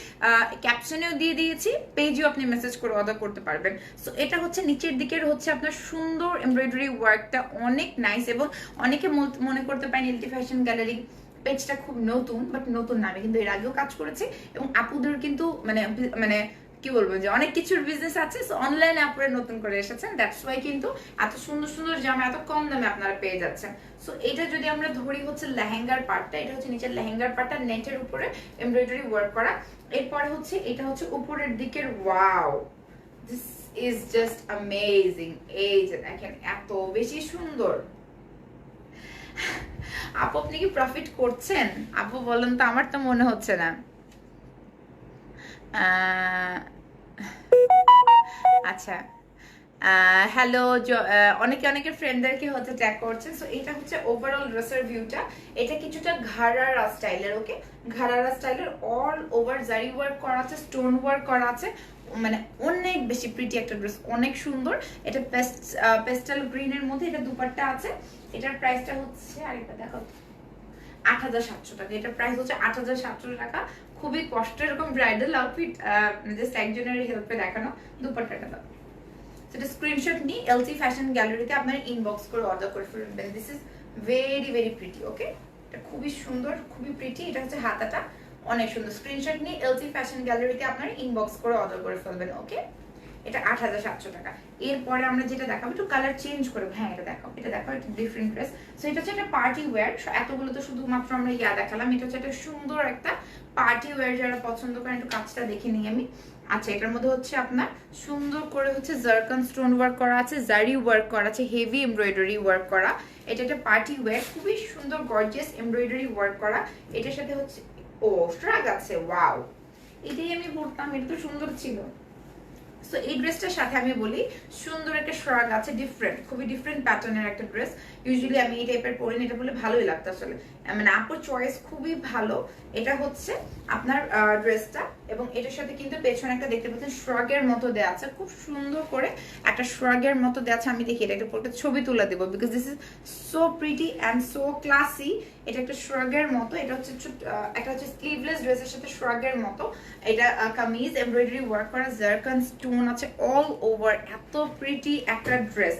ক্যাপশনেও দিয়ে দিয়েছি, পেজেও আপনি মেসেজ করে অর্ডার করতে পারবেন। সো এটা হচ্ছে নিচের দিকের হচ্ছে আপনার সুন্দর এমব্রয়ডারি ওয়ার্কটা অনেক নাইস। এবং অনেকে মনে করতে পারেন এলটি ফ্যাশন গ্যালারি পেজটা খুব নতুন, বাট নতুন না, আমি কিন্তু এর আগেও কাজ করেছি। এবং আপুদের কিন্তু মানে মানে কি বলবো যে অনেক কিছুর বিজনেস আছে। সো অনলাইনে আপনারা নতুন করে এসেছেন, দ্যাটস ওয়াই কিন্তু এত সুন্দর সুন্দর জামা এত কম দামে আপনারা পেয়ে যাচ্ছেন। সো এটা যদি আমরা ধরি হচ্ছে লেহেঙ্গার পার্টটা, এটা হচ্ছে নিচের লেহেঙ্গার পার্টটা, নেটের উপরে এমব্রয়ডারি ওয়ার্ক করা। এরপরে হচ্ছে এটা হচ্ছে উপরের দিকের, wow this is just amazing. এই যে দেখেন এত বেশি সুন্দর। আপু আপনি কি প্রফিট করছেন? আপু বলেন তো, আমার তো মনে হচ্ছে না। আচ্ছা, হ্যালো, অনেকে অনেকের ফ্রেন্ডদেরকে হচ্ছে ট্যাগ করছেন। সো এটা হচ্ছে ওভারঅল ড্রেসের ভিউটা। এটা কিছুটা ঘাড়ারা স্টাইলের, ওকে, ঘাড়ারা স্টাইলের, অল ওভার জারি ওয়ার্ক করা আছে, স্টোন ওয়ার্ক করা আছে, মানে অনেক বেশি প্রিটি একটা ড্রেস, অনেক সুন্দর। এটা পেস্টাল গ্রিনের মধ্যে এটা দুপাট্টা আছে। এটার প্রাইসটা হচ্ছে, আরেকটা দেখো, ৮৭০০ টাকা। এটার প্রাইস হচ্ছে ৮৭০০ টাকা। খুবই কষ্ট এরকম ব্রাইডাল আউটফিট জাস্ট একজনের হেল্পে দেখানো। দুপাট্টাটা দাও, সেটা স্ক্রিনশট নিয়ে এলসি ফ্যাশন গ্যালারিতে আপনারা ইনবক্স করে অর্ডার করে ফেলবেন। This is very very pretty, okay, এটা খুবই সুন্দর, খুবই প্রিটি। এটা হচ্ছে হাতাটা, অনেক সুন্দর। স্ক্রিনশট নিয়ে এলসি ফ্যাশন গ্যালারিতে আপনারা ইনবক্স করে অর্ডার করে ফেলবেন, ওকে। এটা ৮৭০০ টাকা। এরপরে আমরা যেটা দেখাবো, একটু কালার চেঞ্জ করবো। হ্যাঁ, এটা দেখো, এটা দেখো, এটা ডিফারেন্ট ড্রেস। সো এটা হচ্ছে একটা পার্টি ওয়্যার। এতগুলো তো শুধুমাত্র আমরা দেখালাম। এটা হচ্ছে একটা সুন্দর একটা পার্টি ওয়্যার, যারা পছন্দ করেন একটু কাজটা দেখে নিই আমি। আচ্ছা, এটার মধ্যে হচ্ছে আপনার সুন্দর করে হচ্ছে জারকান স্টোন ওয়ার্ক করা আছে, জারি ওয়ার্ক করা আছে, হেভি এমব্রয়ডারি ওয়ার্ক করা। এটা একটা পার্টি ওয়্যার, খুবই সুন্দর গর্জিয়াস এমব্রয়ডারি ওয়ার্ক করা। এটার সাথে হচ্ছে স্ট্রাগ আছে, ওয়াও, এটাই আমি পড়তাম, এটা তো সুন্দর ছিল। সো এই ড্রেসটার সাথে আমি বলি সুন্দর একটা শ্রাগ আছে, ডিফারেন্ট, খুবই ডিফারেন্ট প্যাটার্নের একটা ড্রেস। ইউজুয়ালি আমি এই টাইপের পরি না, এটা বলে ভালোই লাগতো আসলে, মানে আপুর চয়েস খুবই ভালো। এটা হচ্ছে আপনার ড্রেসটা, এবং এটার সাথে কিন্তু পেছনে একটা দেখতে পাচ্ছেন শ্রাগের মতো দেওয়া আছে, খুব সুন্দর করে একটা শ্রাগের মতো দেওয়া আছে। আমি দেখি এটা একটা পরে ছবি তুলে দেবো, because this is so pretty and so classy. এটা একটা শ্রাগের মতো, এটা হচ্ছে একটা হচ্ছে স্লিভলেস ড্রেসের সাথে শ্রাগের মতো। এটা কামিজ এমব্রয়ডারি ওয়ার্ক করা, জারকান স্টোন আছে অল ওভার, এত প্রিটি একটা ড্রেস।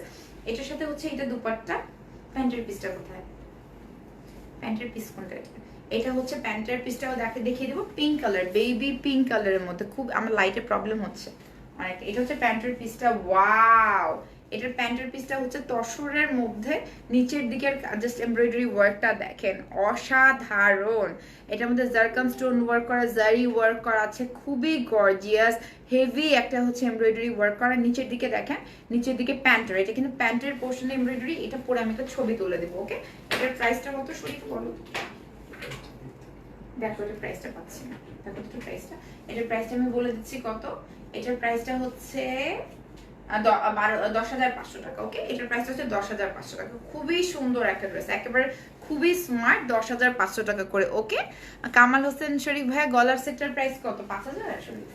এটার সাথে হচ্ছে এটা দুপাট্টা। প্যান্টের পিসটা কোথায়? প্যান্টের পিস কোনটা? এটা হচ্ছে প্যান্টের পিসটাও দেখিয়ে দেবো, পিঙ্ক কালার, বেবি পিঙ্ক কালারের মধ্যে। খুব আমার লাইটে প্রবলেম হচ্ছে অনেক। এটা হচ্ছে প্যান্টের পিসটা, ওয়াও। এটার প্যান্টের পিসটা হচ্ছে তসরের মধ্যে, নিচের দিকের জাস্ট এমব্রয়ডারি ওয়ার্কটা দেখেন, অসাধারণ। এটার মধ্যে জারকান স্টোন ওয়ার্ক করা, জারি ওয়ার্ক করা আছে, খুবই গর্জিয়াস হেভি একটা হচ্ছে এমব্রয়ডারি ওয়ার্ক করা। নিচের দিকে দেখেন, নিচের দিকে প্যান্টের, এটা কিন্তু প্যান্টের পোর্শনে এমব্রয়ডারি। এটা পরে আমি একটা ছবি তুলে দেবো, ওকে। এটার প্রাইসটা কত শরীফ বলো? দেখো, এটার প্রাইসটা পাচ্ছি না, দেখো তো প্রাইসটা। এটার প্রাইসটা আমি বলে দিচ্ছি কত। এটার প্রাইসটা হচ্ছে 10,500 টাকা, ওকে। এটার প্রাইসটা হচ্ছে 10,500 টাকা। খুবই সুন্দর একটা ড্রেস, একেবারে খুবই স্মার্ট, 10,500 টাকা করে, ওকে। কামাল হোসেন শরীফ ভাইয়া, গলার সেটটার প্রাইস কত? 5,000 শরীফ,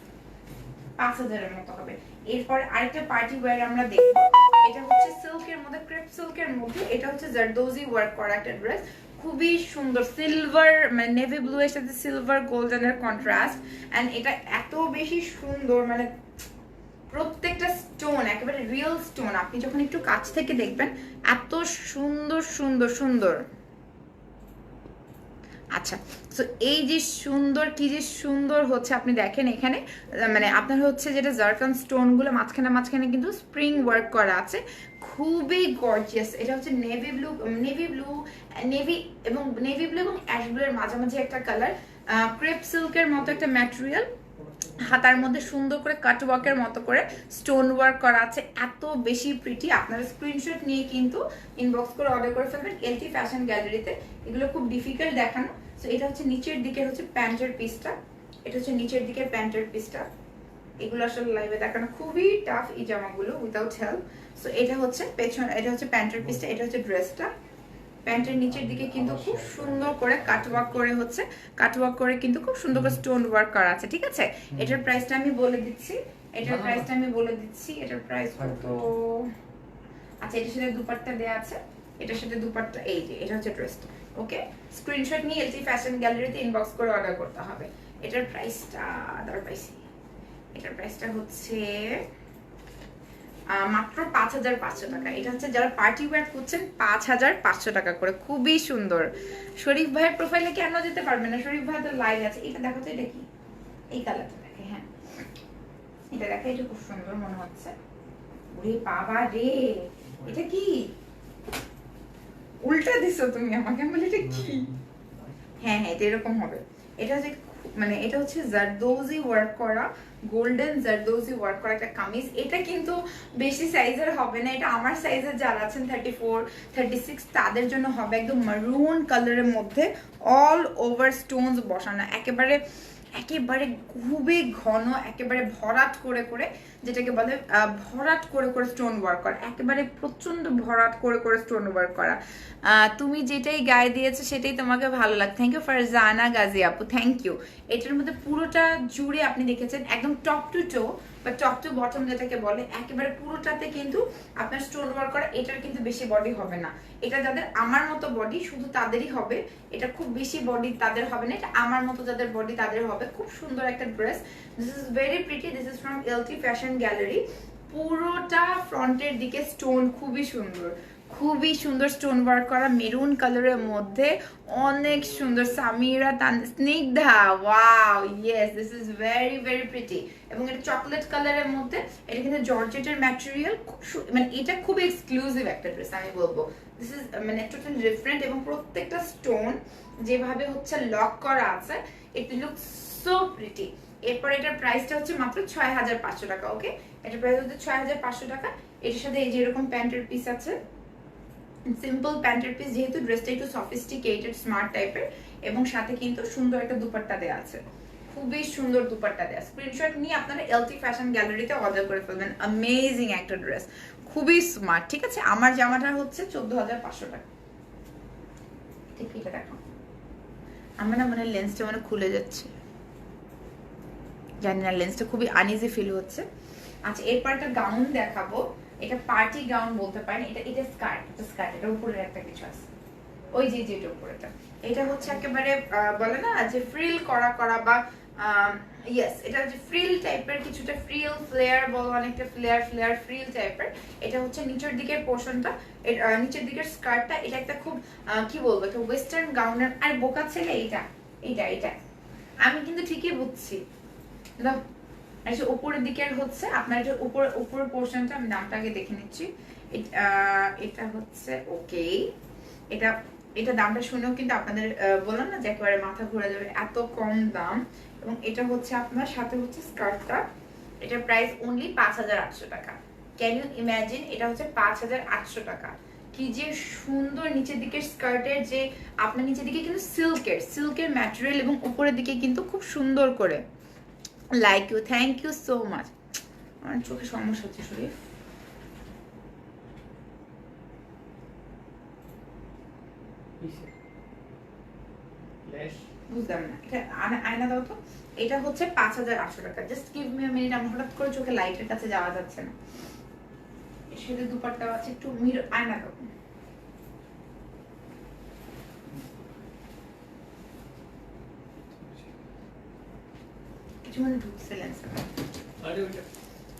5,000-এর মতো হবে। এরপর আরেকটা পার্টি ওয়্যার আমরা দেখবো। এটা হচ্ছে সিল্কের মধ্যে, ক্রেপ সিল্কের মধ্যে। এটা হচ্ছে জারদোজি ওয়ার্ক করা একটা ড্রেস, খুবই সুন্দর। সিলভার, মানে নেভি ব্লু এর সাথে সিলভার গোল্ডেনের কন্ট্রাস্ট, এন্ড এটা এত বেশি সুন্দর, মানে প্রত্যেকটা স্টোন একেবারে রিয়েল স্টোন। আপনি যখন একটু কাছ থেকে দেখবেন এত সুন্দর সুন্দর সুন্দর। আচ্ছা, তো এই যে সুন্দর, কি যে সুন্দর হচ্ছে, আপনি দেখেন এখানে, মানে আপনার হচ্ছে যেটা জারকান স্টোনগুলো মাঝখানে মাঝখানে কিন্তু স্প্রিং ওয়ার্ক করা আছে, খুবই গর্জিয়াস। এটা হচ্ছে নেভি ব্লু, নেভি এবং অ্যাশ ব্লু এর মাঝামাঝি একটা কালার, ক্রেপ সিল্কের মতো একটা ম্যাটেরিয়াল। হাতার মধ্যে সুন্দর করে কাটওয়ার্কের মতো করে স্টোন ওয়ার্ক করা আছে, এত বেশি প্রিটি। আপনারা স্ক্রিনশট নিয়ে কিন্তু ইনবক্স করে অর্ডার করে ফেলবেন এলটি ফ্যাশন গ্যালারিতে। এগুলো খুব ডিফিকাল্ট দেখানো। সো এটা হচ্ছে নিচের দিকের হচ্ছে প্যান্টের পিসটা, এটা হচ্ছে নিচের দিকের প্যান্টের পিসটা। এগুলো আসলে লাইভে দেখানো খুবই টাফ, এই জামাগুলো উইদাউট হেল্প। সো এটা হচ্ছে পেছন, এটা হচ্ছে প্যান্টের পিসটা, এটা হচ্ছে ড্রেসটা। প্যান্টের নিচের দিকে কিন্তু খুব সুন্দর করে কাটওয়ার্ক করে হচ্ছে, কাটওয়ার্ক করে কিন্তু খুব সুন্দর করে স্টোন ওয়ার্ক করা আছে, ঠিক আছে। এটার প্রাইসটা আমি বলে দিচ্ছি, এটার প্রাইসটা আমি বলে দিচ্ছি। এটার প্রাইস কত? আচ্ছা, এটার সাথে দুপাট্টা দেয়া আছে, এটার সাথে দুপাট্টা, এই যে এটা হচ্ছে ড্রেসটা, ওকে। স্ক্রিনশট নিয়ে এলটি ফ্যাশন গ্যালারিতে ইনবক্স করে অর্ডার করতে হবে। এটার প্রাইসটা দাঁড়া পাইছি, এটার প্রাইসটা হচ্ছে মাত্র 5,500 টাকা। এটা হচ্ছে যারা পার্টি ওয়্যার করছেন 5,500 টাকা করে, খুবই সুন্দর। শরীফ ভাইয়ের প্রোফাইলে কেন যেতে পারবে না? শরীফ ভাই তো লাইভ আছে। এটা দেখো তো, এটা কি? এই কালারটা দেখে, হ্যাঁ এটা দেখে, এটা খুব সুন্দর মনে হচ্ছে। ওরে বাবা রে, এটা কি উল্টা দিছো তুমি আমাকে? বলে এটা কি? হ্যাঁ হ্যাঁ, এটা এরকম হবে। এটা হচ্ছে মানে এটা হচ্ছে জারদোজি ওয়ার্ক করা, গোল্ডেন জারদোজি ওয়ার্ক করা একটা কামিজ। এটা কিন্তু বেশি সাইজের হবে না, এটা আমার সাইজের যারা আছেন 34, 36 তাদের জন্য হবে। একদম মারুন কালারের মধ্যে অল ওভার স্টোনস বসানো, একেবারে একেবারে খুবই ঘন, একেবারে ভরাট করে করে, যেটাকে বলে ভরাট করে করে স্টোন ওয়ার্ক করা, একেবারে প্রচন্ড ভরাট করে করে স্টোন ওয়ার্ক করা। তুমি যেটাই গায়ে দিয়েছো সেটাই তোমাকে ভালো লাগে। থ্যাংক ইউ ফারজানা গাজী আপু, থ্যাংক ইউ। এটার মধ্যে পুরোটা জুড়ে আপনি দেখেছেন একদম টপ টু টো বা টপ টু বটম যেটাকে বলে, একেবারে পুরোটাতে কিন্তু আপনার স্টোন ওয়ার্ক করা। এটার কিন্তু বেশি বডি হবে না, এটা যাদের আমার মতো বডি শুধু তাদেরই হবে। এটা খুব বেশি বডি তাদের হবে না, এটা আমার মতো যাদের বডি তাদের হবে। খুব সুন্দর একটা dress, this is very pretty, this is from LT fashion gallery. পুরোটা ফ্রন্টের দিকে স্টোন, খুবই সুন্দর, খুবই সুন্দর স্টোন ওয়ার্ক করা, মেরুন কালারের মধ্যে অনেক সুন্দর। Samira Snigdha, wow, yes, this is very very pretty. এবং এটা চকলেট কালারের মধ্যে, এটা কিন্তু জর্জেটের ম্যাটেরিয়াল, মানে এটা খুব এক্সক্লুসিভ একটা ড্রেস আমি বলবো। দিস ইজ মানে টোটাল ডিফারেন্ট, এবং প্রত্যেকটা স্টোন যেভাবে হচ্ছে লক করা আছে, ইট লুকস সো প্রিটি। এরপর এটার প্রাইসটা হচ্ছে মাত্র 6500 টাকা। ওকে, এটার প্রাইস হচ্ছে 6500 টাকা। এটার সাথে এই যে এরকম প্যান্টের পিস আছে, সিম্পল প্যান্টের পিস, যেহেতু ড্রেসটা একটু সফিস্টিকেটেড স্মার্ট টাইপের, এবং সাথে কিন্তু সুন্দর একটা দুপাট্টা দেওয়া আছে, খুবই সুন্দর দুপাট্টা দেওয়া। স্ক্রিনশট নিয়ে আপনারা এলটি ফ্যাশন গ্যালারিতে অর্ডার করে ফেলবেন। অ্যামেজিং একটা ড্রেস, খুবই স্মার্ট। ঠিক আছে, আমার জামাটা হচ্ছে 14500 টাকা। ঠিক, এটা দেখো, আমার না মানে লেন্সটা মানে খুলে যাচ্ছে, জানি না, লেন্সটা খুবই আনইজি ফিল হচ্ছে। আচ্ছা, এরপর একটা গাউন দেখাবো, এটা পার্টি গাউন বলতে পারেন। এটা স্কার্ট, এটা স্কার্ট, এটা উপরে একটা কিছু আছে, ওই যে যেটা উপরেটা, এটা হচ্ছে একেবারে বলে না যে ফ্রিল করা করা বা ইয়েস, এটা হচ্ছে ফ্রিল টাইপের, কিছুটা ফ্রিল ফ্লেয়ার বলো, অনেকটা ফ্লেয়ার ফ্লেয়ার ফ্রিল টাইপের। এটা হচ্ছে নিচের দিকের পোর্শনটা, নিচের দিকের স্কার্টটা। এটা একটা খুব কি বলবো, একটা ওয়েস্টার্ন গাউনের। আর বোকা ছেলে, এইটা এইটা এইটা আমি কিন্তু ঠিকই বুঝছি। উপরের দিকের হচ্ছে আপনার যে উপরের পোর্শনটা, আমি দামটা আগে দেখে নিচ্ছি। এটা হচ্ছে ওকে, এটা এটা দামটা শুনেও কিন্তু আপনাদের বললাম না যে একেবারে মাথা ঘুরে যাবে, এত কম দাম। এবং এটা হচ্ছে আপনার সাথে হচ্ছে স্কার্টটা, এটার প্রাইস অনলি 5800 টাকা। ক্যান ইউ ইমাজিন, এটা হচ্ছে 5800 টাকা। কি যে সুন্দর নিচের দিকের স্কার্টের, যে আপনার নিচের দিকে কিন্তু সিল্কের ম্যাটেরিয়াল, এবং উপরের দিকে কিন্তু খুব সুন্দর করে। Like you, thank you so much. আমার চোখে সমস্যা হচ্ছে শরীর, বুঝলাম না, এটা আয়না দাও তো। এটা হচ্ছে 5800 টাকা। Just give me a minute, আমার হঠাৎ করে চোখে লাইটের কাছে যাওয়া যাচ্ছে না। এর সাথে দুপাট্টা আছে, একটু আয়না দাও। কিছু মানে ঢুকছে লেন্সে।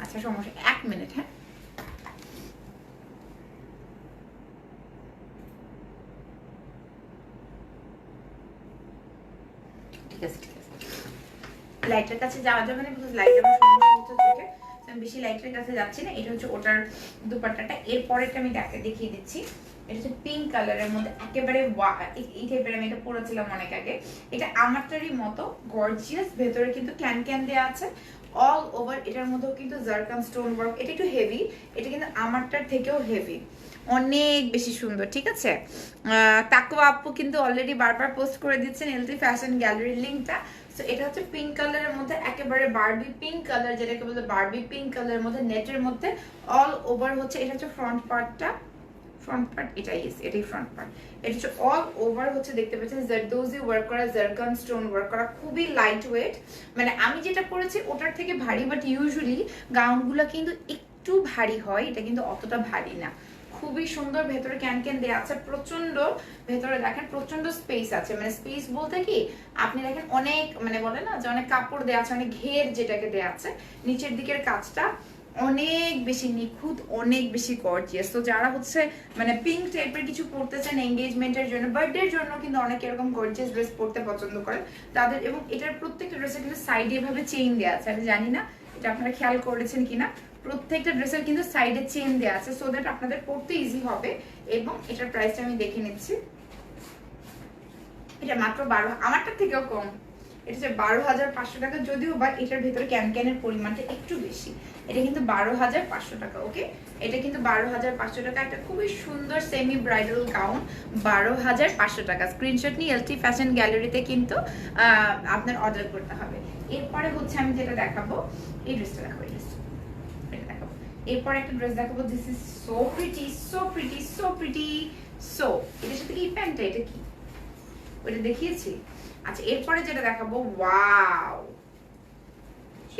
আচ্ছা, সমস্যা, 1 মিনিট। হ্যাঁ, ঠিক আছে ঠিক আছে। লাইটের কাছে যাওয়া যাবে না, বিকজ লাইট আমার সমস্যা হচ্ছে চোখে, আমি বেশি লাইটের কাছে যাচ্ছি না। এটা হচ্ছে ওটার দুপাট্টাটা। এরপরেরটা আমি দেখিয়ে দিচ্ছি। এটা হচ্ছে পিঙ্ক কালারের মধ্যে, একেবারে এই টাইপের। আমি এটা পরেছিলাম অনেক আগে। এটা আমারটারই মতো গর্জিয়াস, ভেতরে কিন্তু ক্যান ক্যান দেওয়া আছে অল ওভার। এটার মধ্যেও কিন্তু জারকান স্টোন ওয়ার্ক। এটা একটু হেভি, এটা কিন্তু আমারটার থেকেও হেভি, অনেক বেশি সুন্দর। ঠিক আছে, তাকুয়া আপু কিন্তু অলরেডি বারবার পোস্ট করে দিচ্ছেন এলটি ফ্যাশন গ্যালারির লিঙ্কটা। সো এটা হচ্ছে পিঙ্ক কালারের মধ্যে, একেবারে বারবি পিঙ্ক কালার, যেটাকে বলতে বারবি পিঙ্ক কালারের মধ্যে, নেটের মধ্যে অল ওভার হচ্ছে। এটা হচ্ছে ফ্রন্ট পার্টটা, ফ্রন্ট পার্ট এটাই ফ্রন্ট পার্ট। এটা হচ্ছে অল ওভার হচ্ছে, দেখতে পাচ্ছেন জারদোজি ওয়ার্ক করা, জারকান স্টোন ওয়ার্ক করা, খুবই লাইট ওয়েট। মানে আমি যেটা পরেছি ওটার থেকে ভারী, বাট ইউজুয়ালি গাউনগুলো কিন্তু একটু ভারী হয়, এটা কিন্তু অতটা ভারী না। খুবই সুন্দর, ভেতরে ক্যান ক্যান দেওয়া আছে প্রচন্ড। ভেতরে দেখেন প্রচন্ড স্পেস আছে, মানে স্পেস বলতে কি আপনি দেখেন অনেক, মানে বলে না যে অনেক কাপড় দেওয়া আছে, অনেক ঘের যেটাকে দেওয়া আছে। নিচের দিকের কাজটা অনেক বেশি নিখুঁত, অনেক বেশি গর্জিয়াস। তো যারা হচ্ছে মানে পিঙ্ক টাইপের কিছু পরতে চান এঙ্গেজমেন্টের জন্য, বার্থডের জন্য, কিন্তু অনেকে এরকম গর্জিয়াস ড্রেস পরতে পছন্দ করেন তাদের। এবং এটার প্রত্যেকটা ড্রেসের কিন্তু সাইডে এভাবে চেইন দেওয়া আছে, আমি জানি না এটা আপনারা খেয়াল করেছেন কিনা। প্রত্যেকটা ড্রেসের কিন্তু সাইডে চেইন দেওয়া আছে, সো দ্যাট আপনাদের পরতে ইজি হবে। এবং এটার প্রাইসটা আমি দেখে নিচ্ছি, এটা মাত্র 12, আমারটার থেকেও কম। এটা হচ্ছে 12,500 টাকা, যদিও বা এটার ভেতরে ক্যানের পরিমাণটা একটু বেশি। এটা কিন্তু 12,500 টাকা। ওকে, এটা কিন্তু 12,500 টাকা, একটা খুবই সুন্দর সেমি ব্রাইডাল গাউন, 12,500 টাকা। স্ক্রিনশট নিয়ে এলটি ফ্যাশন গ্যালারিতে কিন্তু আপনার অর্ডার করতে হবে। এরপরে হচ্ছে আমি যেটা দেখাবো, এই ড্রেসটা দেখাবো, এই ড্রেসটা দেখাবো। এরপর একটা ড্রেস দেখাবো, this is so pretty, so pretty, so pretty. So এটার সাথে কি প্যান্টটা, এটা কি ওইটা দেখিয়েছি। আচ্ছা, এরপরে যেটা দেখাবো, ওয়াও,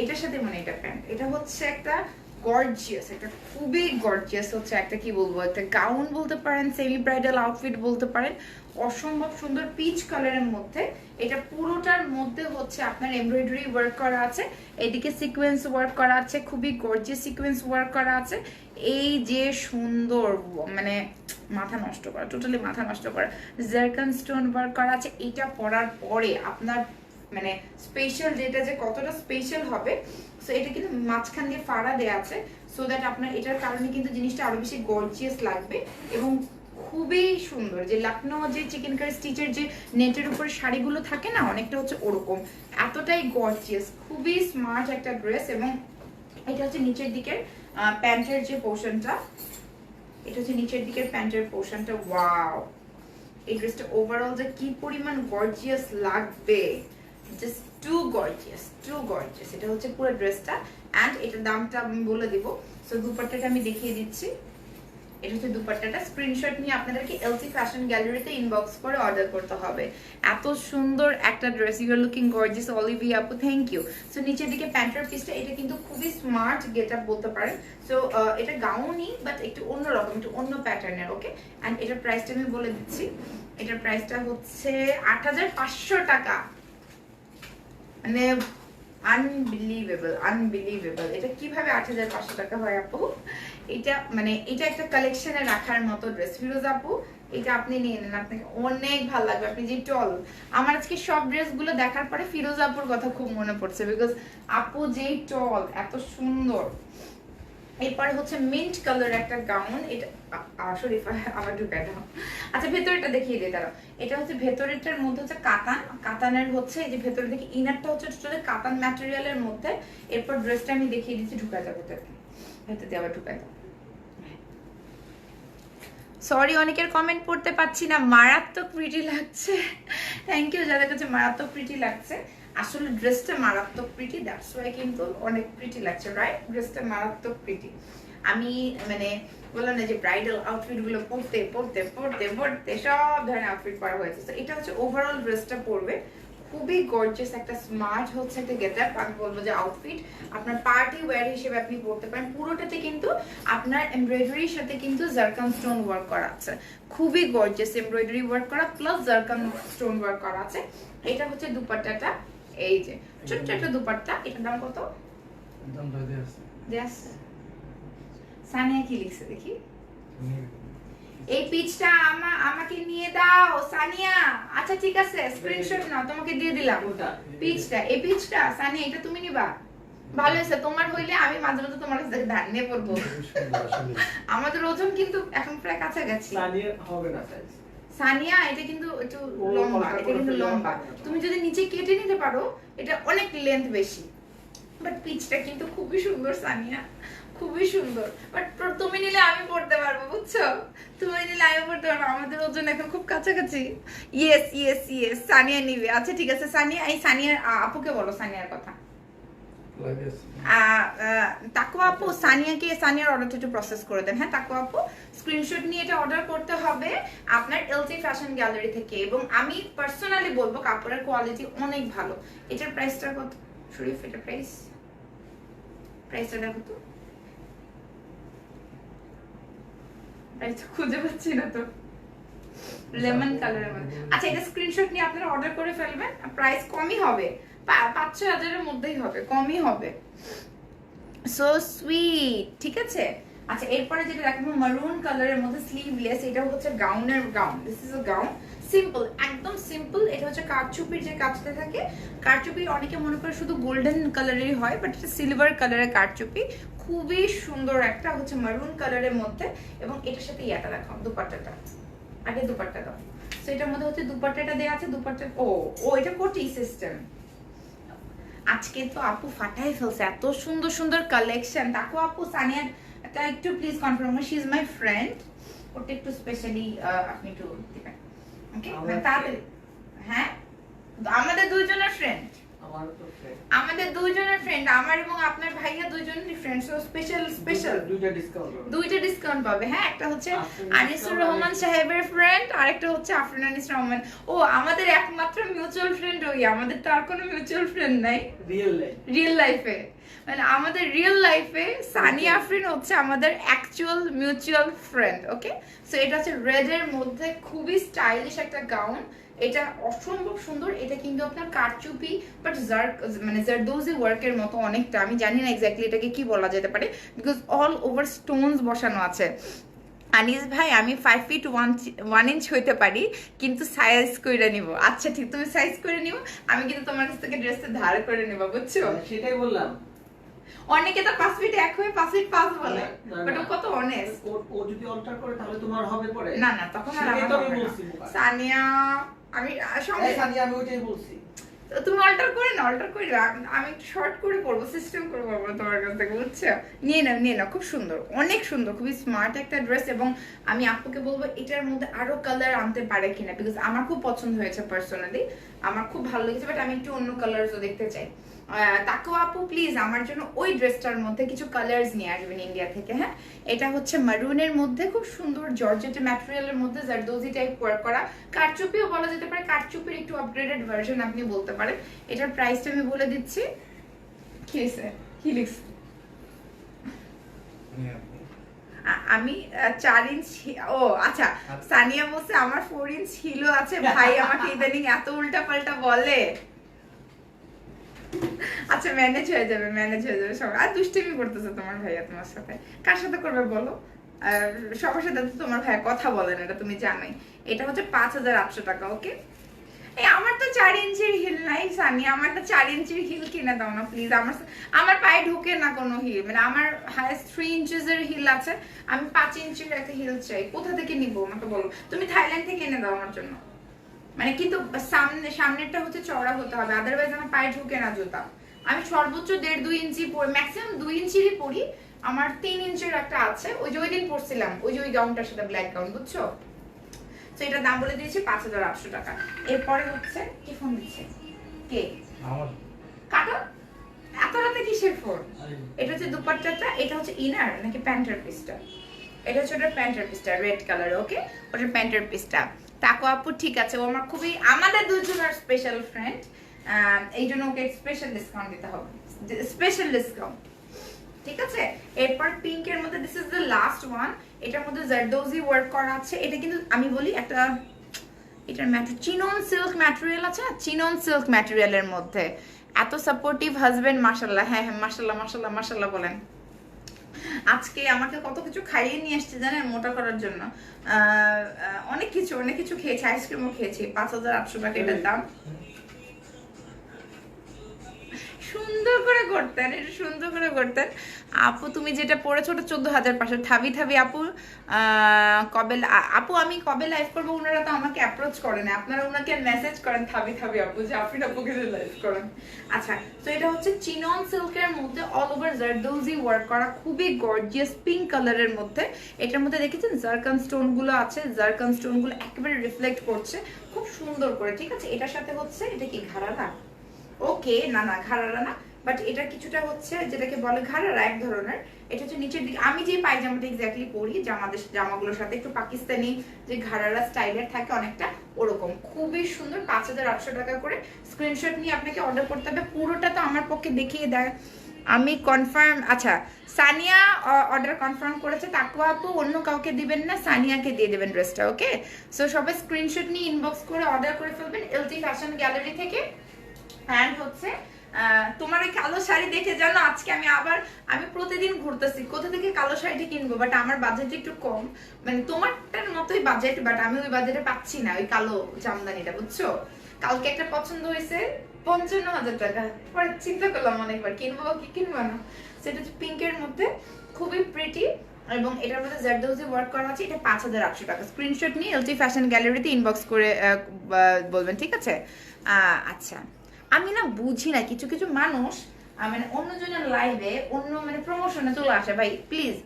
এটার সাথে মানে এটা প্যান্ট, এটা হচ্ছে একটা গর্জিয়াস, একটা খুবই গর্জিয়াস হচ্ছে একটা কি বলবো, একটা গাউন বলতে পারেন, সেমি ব্রাইডাল আউটফিট বলতে পারেন, অসম্ভব সুন্দর পিচ কালারের মধ্যে। এটা পুরোটার মধ্যে হচ্ছে আপনার এমব্রয়ডারি ওয়ার্ক করা আছে, এদিকে সিকোয়েন্স ওয়ার্ক করা আছে, খুবই গর্জিয়াস সিকোয়েন্স ওয়ার্ক করা আছে। এই যে সুন্দর, মানে মাথা নষ্ট করা, টোটালি মাথা নষ্ট করা জারকান স্টোন ওয়ার্ক করা আছে। এটা পরার পরে আপনার মানে স্পেশাল, যেটা যে কতটা স্পেশাল হবে। সো এটা কিন্তু মাঝখান দিয়ে ফাড়া দেয়া আছে, সো দ্যাট আপনার এটার কারণে কিন্তু জিনিসটা আরো বেশি গর্জিয়াস লাগবে এবং খুবই সুন্দর। যে লখনৌ যে চিকেন কারি স্টিচের যে নেটের উপরে শাড়িগুলো থাকে না, অনেকটা হচ্ছে ওরকম, এতটাই গর্জিয়াস, খুবই স্মার্ট একটা ড্রেস। এবং এটা হচ্ছে নিচের দিকের প্যান্টের যে পোর্শনটা, এটা হচ্ছে নিচের দিকের প্যান্টের পোর্শনটা। ওয়াও, এই ড্রেসটা ওভারঅল যে কি পরিমাণ গর্জিয়াস লাগবে, just too gorgeous, too gorgeous. এটা হচ্ছে পুরো ড্রেসটা, অ্যান্ড এটার দামটা আমি বলে দিব। সো দুপাট্টাটা আমি দেখিয়ে দিচ্ছি, এটা হচ্ছে দুপাট্টাটা। স্ক্রিনশট নিয়ে আপনাদেরকে এলসি ফ্যাশন গ্যালারিতে ইনবক্স করে অর্ডার করতে হবে। এত সুন্দর একটা dress, you are looking gorgeous Olivia আপু, থ্যাংক ইউ। সো নিচের দিকে প্যান্টের পিসটা, এটা কিন্তু খুবই স্মার্ট গেট আপ বলতে পারেন। সো এটা গাউনই, বাট একটু অন্যরকম, একটু অন্য প্যাটার্নের। ওকে, অ্যান্ড এটার প্রাইসটা আমি বলে দিচ্ছি, এটার প্রাইসটা হচ্ছে 8,500 টাকা। মানে আনবিলিভেবল, আনবিলিভেবল। এটা কিভাবে 8,500 টাকা হয় আপু? এটা মানে এটা একটা কালেকশনে রাখার মতো ড্রেস। ফিরোজ আপু, এটা আপনি নিয়ে নেন, আপনাকে অনেক ভালো লাগবে। আপনি যে টল, আমার আজকে সব ড্রেসগুলো দেখার পরে ফিরোজ আপুর কথা খুব মনে পড়ছে, বিকজ আপু যেই টল, এত সুন্দর। এরপরে হচ্ছে মিন্ট কালার একটা গাউন, এটা শরীফা আবার ঢুকাই দাও। আচ্ছা, ভেতরেটা দেখিয়ে দিই দাঁড়াও। এটা হচ্ছে ভেতরেরটার মধ্যে হচ্ছে কাতান, কাতানের হচ্ছে এই যে ভেতরে দেখি ইনারটা হচ্ছে টোটালি কাতান ম্যাটেরিয়ালের মধ্যে। এরপর ড্রেসটা আমি দেখিয়ে দিচ্ছি, ঢুকাই যাবে ভেতরে, ভেতরে আবার ঢুকাই দাও। সরি, অনেকের কমেন্ট পড়তে পাচ্ছি না। মারাত্মক প্রিটি লাগছে, থ্যাংক ইউ যাদের কাছে মারাত্মক প্রিটি লাগছে। আসলে ড্রেসটা মারাত্মক প্রিটি, দ্যাটস ওয়াই কিন্তু অনেক প্রিটি লাগছে, রাইট? ড্রেসটা মারাত্মক প্রিটি। আমি মানে বললাম না যে ব্রাইডাল আউটফিট গুলো পরতে পরতে পরতে পরতে সব ধরনের আউটফিট পরা হয়েছে। তো এটা হচ্ছে ওভারঅল ড্রেসটা পরবে, খুবই গর্জিয়াস একটা স্মার্ট হচ্ছে একটা গেটআপ। আমি বলবো যে আউটফিট আপনার পার্টি ওয়্যার হিসেবে আপনি পরতে পারেন। পুরোটাতে কিন্তু আপনার এমব্রয়ডারির সাথে কিন্তু জারকান স্টোন ওয়ার্ক করা আছে, খুবই গর্জিয়াস এমব্রয়ডারি ওয়ার্ক করা প্লাস জারকান স্টোন ওয়ার্ক করা আছে। এটা হচ্ছে দুপাট্টাটা, এই যে ছোট্ট একটা দুপাট্টা। এটার দাম কত? সানিয়া কি লিখছে দেখি, এই পিচটা আমাকে নিয়ে দাও সানিয়া। আচ্ছা ঠিক আছে, স্ক্রিনশট নাও, তোমাকে দিয়ে দিলাম পিচটা। এই পিচটা সানিয়া, এটা তুমি নিবা? ভালো হয়েছে, তোমার হইলে আমি মাঝে মাঝে তোমার কাছে ধার নিয়ে পড়বো। আমাদের ওজন কিন্তু এখন প্রায় কাছাকাছি। সানিয়া হবে না সাইজ, সানিয়া এটা কিন্তু একটু লম্বা, এটা কিন্তু লম্বা। তুমি যদি নিচে কেটে নিতে পারো, এটা অনেক লেন্থ বেশি, বাট পিচটা কিন্তু খুবই সুন্দর সানিয়া, খুবই সুন্দর। বাট তুমি নিলে আমি পড়তে পারবো, বুঝছো? তুমি নিলে আমি পড়তে পারবো, আমাদের ওজন এখন খুব কাছাকাছি। ইয়েস ইয়েস ইয়েস, সানিয়া নিবে। আচ্ছা ঠিক আছে সানিয়া, এই সানিয়ার আপুকে বলো সানিয়ার কথা। তাকুয়া আপু, সানিয়ার অর্ডারটা একটু প্রসেস করে দেন। হ্যাঁ তাকুয়া আপু, স্ক্রিনশট নিয়ে এটা অর্ডার করতে হবে আপনার এলটি ফ্যাশন গ্যালারি থেকে। এবং আমি পার্সোনালি বলবো কাপড়ের কোয়ালিটি অনেক ভালো। এটার প্রাইসটা কত শরীফ? এটা প্রাইসটা দেখো তো, প্রাইসটা খুঁজে পাচ্ছি না তো, লেমন কালারের মধ্যে। আচ্ছা, এটা স্ক্রিনশট নিয়ে আপনারা অর্ডার করে ফেলবেন, প্রাইস কমই হবে, 5-6 হাজারের মধ্যেই হবে, কমই হবে। সো সুইট, ঠিক আছে। আচ্ছা, এরপরে যেটা দেখাবো মারুন কালারের মধ্যে স্লিভলেস, এটা হচ্ছে গাউনের gown. This is a gown, simple, একদম সিম্পল। এটা হচ্ছে কারচুপির যে কাজটা থাকে, কারচুপি অনেকে মনে করে শুধু গোল্ডেন কালারেরই হয়, বাট এটা সিলভার কালারের কারচুপি, খুবই সুন্দর একটা হচ্ছে মারুন কালারের মধ্যে। এবং এটার সাথে ইয়াটা দেখাও, দুপাট্টাটা, আগে দুপাট্টা দাও। সো এটার মধ্যে হচ্ছে দুপাট্টাটা দেওয়া আছে, দুপাট্টা ও এটা কোটি সিস্টেম, আজকে তো আপু ফাটাই ফেলছে, এত সুন্দর সুন্দর কালেকশন। তাকো আপু সানিয়া একটু please confirm, she is my friend, ওটা একটু স্পেশালি আপনি একটু দিবেন, ওকে? তাড়াতাড়ি। হ্যাঁ, আমাদের দুইজনের ফ্রেন্ড, আমাদের দুইজনের ফ্রেন্ড, আমার এবং আপনার ভাইয়া দুইজনেরই ফ্রেন্ড, সো স্পেশাল দুইটা ডিসকাউন্ট পাবে। হ্যাঁ, একটা হচ্ছে আনিসুর রহমান সাহেবের ফ্রেন্ড, আর একটা হচ্ছে আফরিন আনিস রহমান। ও আমাদের একমাত্র মিউচুয়াল ফ্রেন্ড ওই, আমাদের তো আর কোনো মিউচুয়াল ফ্রেন্ড নাই রিয়েল লাইফে। মানে আমাদের রিয়েল লাইফে সানিয়া আফরিন হচ্ছে আমাদের অ্যাকচুয়াল মিউচুয়াল ফ্রেন্ড, ওকে? সো এটা হচ্ছে রেড এর মধ্যে খুবই স্টাইলিশ একটা গাউন, এটা অসম্ভব সুন্দর। এটা কিন্তু আপনার কারচুপি বাট মানে জারদোজি ওয়ার্কের মতো অনেকটা, আমি জানি না এক্স্যাক্টলি এটাকে কি বলা যেতে পারে, বিকজ অল ওভার স্টোনস বসানো আছে। আনিস ভাই আমি 5 ফিট 1 ইঞ্চ হইতে পারি, কিন্তু সাইজ করে নিব। আচ্ছা ঠিক, তুমি সাইজ করে নিও, আমি কিন্তু তোমার কাছ থেকে ড্রেসটা ধার করে নিব, বুঝছো? সেটাই বললাম। অনেকে তো 5 ফিট 1 হয়ে 5 ফিট 5 বলে, বাট ও কত অনেস্ট। ও যদি অল্টার করে তাহলে তোমার হবে পরে। না না, তখন আর আমার হবে না। সানিয়া আমি সঙ্গে সানিয়া আমি ওইটাই বলছি, তুমি অল্টার করে না, অল্টার করে আমি একটু শর্ট করে পড়বো, সিস্টেম করে পড়বো তোমার কাছ থেকে, বুঝছো? নিয়ে নাও, খুব সুন্দর, অনেক সুন্দর, খুবই স্মার্ট একটা ড্রেস। এবং আমি আপুকে বলবো এটার মধ্যে আরো কালার আনতে পারে কিনা, বিকজ আমার খুব পছন্দ হয়েছে পার্সোনালি, আমার খুব ভালো লেগেছে, বাট আমি একটু অন্য কালারসও দেখতে চাই। তাকেও আপু প্লিজ আমার জন্য ওই ড্রেসটার মধ্যে কিছু কালার্স নিয়ে আসবেন ইন্ডিয়া থেকে। হ্যাঁ, এটা হচ্ছে মারুনের মধ্যে খুব সুন্দর জর্জেট ম্যাটেরিয়ালের মধ্যে জারদোজি টাইপ ওয়ার্ক করা, কারচুপিও বলা যেতে পারে, কারচুপির একটু আপগ্রেডেড ভার্সন আপনি বলতে পারেন। এটার প্রাইসটা আমি বলে দিচ্ছি। কি হয়েছে, কি লিখছে? আমি 4 ইঞ্চ। ও আচ্ছা, সানিয়া বলছে আমার 4 ইঞ্চ হিলও আছে। ভাই আমাকে ইদানিং এত উল্টা পাল্টা বলে। আচ্ছা ম্যানেজ হয়ে যাবে সব। আর দুষ্টিমি করতেছে তোমার ভাইয়া তোমার সাথে, কার সাথে করবে বলো? সবার সাথে তো তোমার ভাইয়া কথা বলে না, এটা তুমি জানোই। এটা হচ্ছে 5800 টাকা, ওকে? এই আমার তো 4 ইঞ্চির হিল নাই সানি, আমার তো 4 ইঞ্চির হিল কিনে দাও না প্লিজ। আমার পায়ে ঢুকে না কোনো হিল, মানে আমার হাইয়েস্ট 3 ইঞ্চের হিল আছে, আমি 5 ইঞ্চির একটা হিল চাই। কোথা থেকে নিবো আমাকে বলো? তুমি থাইল্যান্ড থেকে এনে দাও আমার জন্য, মানে কিন্তু সামনেরটা হচ্ছে চওড়া হতে হবে, আদারওয়াইজ আমার পায়ে ঢুকে না জুতা। আমি সর্বোচ্চ 1.5-2 ইঞ্চি পরি, ম্যাক্সিমাম 2 ইঞ্চিরই পরি। আমার 3 ইঞ্চির একটা আছে, ওই যে ওই দিন পরছিলাম, ওই যে ওই গাউনটার সাথে ব্ল্যাক গাউন, বুঝছো? তো এটার দাম বলে দিয়েছি 5800 টাকা। এরপরে হচ্ছে কি ফোন দিচ্ছে কে? কাটো, এত রাতে কিসের ফোন? এটা হচ্ছে দুপাট্টাটা, এটা হচ্ছে ইনার নাকি প্যান্টের পিসটা? এটা হচ্ছে ওটার প্যান্টের পিসটা, রেড কালার, ওকে? ওটার প্যান্টের পিসটা। তাকো আপু ঠিক আছে, ও আমার খুবই, আমাদের দুজনের স্পেশাল ফ্রেন্ড, এই জন্য ওকে স্পেশাল ডিসকাউন্ট দিতে হবে, স্পেশাল ডিসকাউন্ট, ঠিক আছে? এরপর পিঙ্কের মধ্যে this is the last one, এটার মধ্যে জারদোজি ওয়ার্ক করা আছে। এটা কিন্তু আমি বলি একটা, এটার চিনন সিল্ক ম্যাটেরিয়াল আছে, চিনন সিল্ক ম্যাটেরিয়ালের মধ্যে এত সাপোর্টিভ হাজবেন্ড, মাশাআল্লাহ। হ্যাঁ হ্যাঁ, মাশাআল্লাহ মাশাআল্লাহ মাশাআল্লাহ বলেন। আজকে আমাকে কত কিছু খাইয়ে নিয়ে আসছে জানেন মোটা করার জন্য, অনেক কিছু খেয়েছি, আইসক্রিমও খেয়েছি। 5800 টাকা এটার দাম। সুন্দর করে করতেন, এটা সুন্দর করে করতেন। আপু তুমি যেটা পড়েছো ওটা 14500। থাবি আপু কবে আপু আমি কবে লাইভ করবো? ওনারা তো আমাকে অ্যাপ্রোচ করেন, আপনারা ওনাকে মেসেজ করেন থাবি আপু যে আফরিন আপুকে লাইভ করেন। আচ্ছা, তো এটা হচ্ছে চিনন সিল্কের মধ্যে অল ওভার জারদোজি ওয়ার্ক করা, খুবই গর্জিয়াস পিঙ্ক কালারের মধ্যে। এটার মধ্যে দেখেছেন জারকান স্টোন গুলো আছে, জারকান স্টোন গুলো একেবারে রিফ্লেক্ট করছে খুব সুন্দর করে, ঠিক আছে? এটার সাথে হচ্ছে এটা কি ঘাড়ারা? ওকে, না ঘাড়ারা না, বাট এটা কিছুটা হচ্ছে যেটাকে বলে ঘাড়ারা এক ধরনের। এটা হচ্ছে নিচের দিকে, আমি যে পায়জামাটা এক্স্যাক্টলি পরি জামাগুলোর সাথে একটু পাকিস্তানি যে ঘাড়ারা স্টাইলের থাকে অনেকটা ওরকম, খুবই সুন্দর। 5800 টাকা করে। স্ক্রিনশট নিয়ে আপনাকে অর্ডার করতে হবে। পুরোটা তো আমার পক্ষে দেখিয়ে দেয়, আমি কনফার্ম। আচ্ছা, সানিয়া অর্ডার কনফার্ম করেছে, তাকওয়া আপু অন্য কাউকে দিবেন না, সানিয়াকে দিয়ে দেবেন ড্রেসটা, ওকে? সো সবাই স্ক্রিনশট নিয়ে ইনবক্স করে অর্ডার করে ফেলবেন এলটি ফ্যাশন গ্যালারি থেকে। অ্যান্ড হচ্ছে তোমার এই কালো শাড়ি দেখে জানো আজকে আমি প্রতিদিন ঘুরতেছি কোথা থেকে কালো শাড়িটা কিনবো, বাট আমার বাজেট একটু কম, মানে তোমারটার মতোই বাজেট, বাট আমি ওই বাজেটে পাচ্ছি না ওই কালো জামদানিটা, বুঝছো? কালকে একটা পছন্দ হয়েছে 55,000 টাকা, পরে চিন্তা করলাম অনেকবার কিনবো কি কিনবো না। সেটা হচ্ছে পিঙ্কের মধ্যে, খুবই প্রিটি, এবং এটার মধ্যে জারদোজি ওয়ার্ক করা আছে। এটা 5800 টাকা। স্ক্রিনশট নিয়ে এলটি ফ্যাশন গ্যালারিতে ইনবক্স করে বলবেন, ঠিক আছে? আচ্ছা, আমি না বুঝি না কিছু কিছু মানুষ মানে অন্যজনের লাইভে অন্য মানে প্রমোশনে চলে আসে ভাই প্লিজ।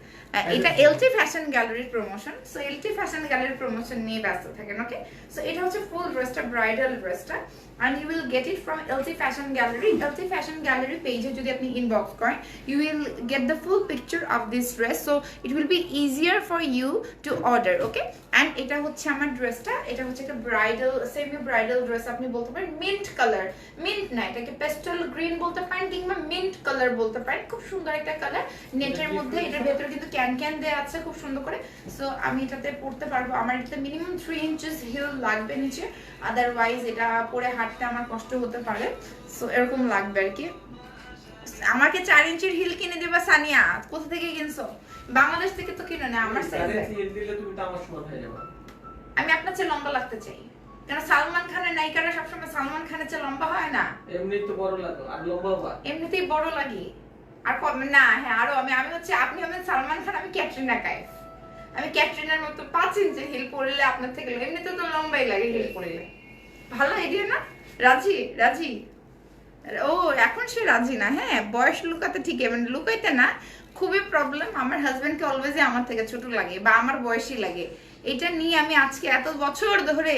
এটা এলটি ফ্যাশন গ্যালারির প্রমোশন, সো এলটি ফ্যাশন গ্যালারির প্রমোশন নিয়ে ব্যস্ত থাকেন। ওকে, সো এটা হচ্ছে ফুল ড্রেসটা, ব্রাইডাল ড্রেসটা, and you will get it from LT Fashion Gallery. LT Fashion Gallery page যদি আপনি ইনবক্স করেন, you will get the full picture of this dress, so it will be easier for you to order. Okay, and এটা হচ্ছে আমার ড্রেসটা, এটা হচ্ছে একটা ব্রাইডাল সেমি ব্রাইডাল ড্রেস আপনি বলতে পারেন, মিন্ট কালার, মিন্ট না এটাকে পেস্টেল গ্রিন বলতে পারেন কিংবা মিন্ট কালার বলতে পারেন। খুব সুন্দর একটা কালার, নেটের মধ্যে এটার ভেতরে কিন্তু ক্যান ক্যান দেয়া আছে খুব সুন্দর করে। সো আমি এটাতে পরতে পারবো, আমার এটাতে মিনিমাম 3 ইঞ্চেস হিল লাগবে নিচে, আদারওয়াইজ এটা পরে হাঁটতে আমার কষ্ট হতে পারে। সো এরকম লাগবে আর কি। আমাকে 4 ইঞ্চির হিল কিনে দেবা সানিয়া, কোথা থেকে কিনছো? বাংলাদেশ থেকে তো কিনো না আমার সাইজে। তুমি তো আমার সমান হয়ে যাবে। আমি আপনার চেয়ে লম্বা লাগতে চাই, কারণ সালমান খানের নায়িকারা সবসময় সালমান খানের চেয়ে লম্বা হয় না। এমনি তো বড় লাগো আর লম্বা হবা। এমনিতেই বড় লাগি আর না, হ্যাঁ আরো আমি হচ্ছে, আপনি হবেন সালমান খান, আমি ক্যাটরিনা কাইফ। আমি ক্যাটরিনার মতো 5 ইঞ্চি হিল পরলে আপনার থেকে এমনিতে তো লম্বাই লাগে হিল পরলে। ভালো আইডিয়া না? রাজি রাজি? ও এখন সে রাজি না। হ্যাঁ, বয়স লুকাতে ঠিক, মানে লুকাইতে না, খুবই প্রবলেম। আমার হাজবেন্ডকে অলওয়েজই আমার থেকে ছোট লাগে বা আমার বয়সী লাগে। এটা নিয়ে আমি আজকে এত বছর ধরে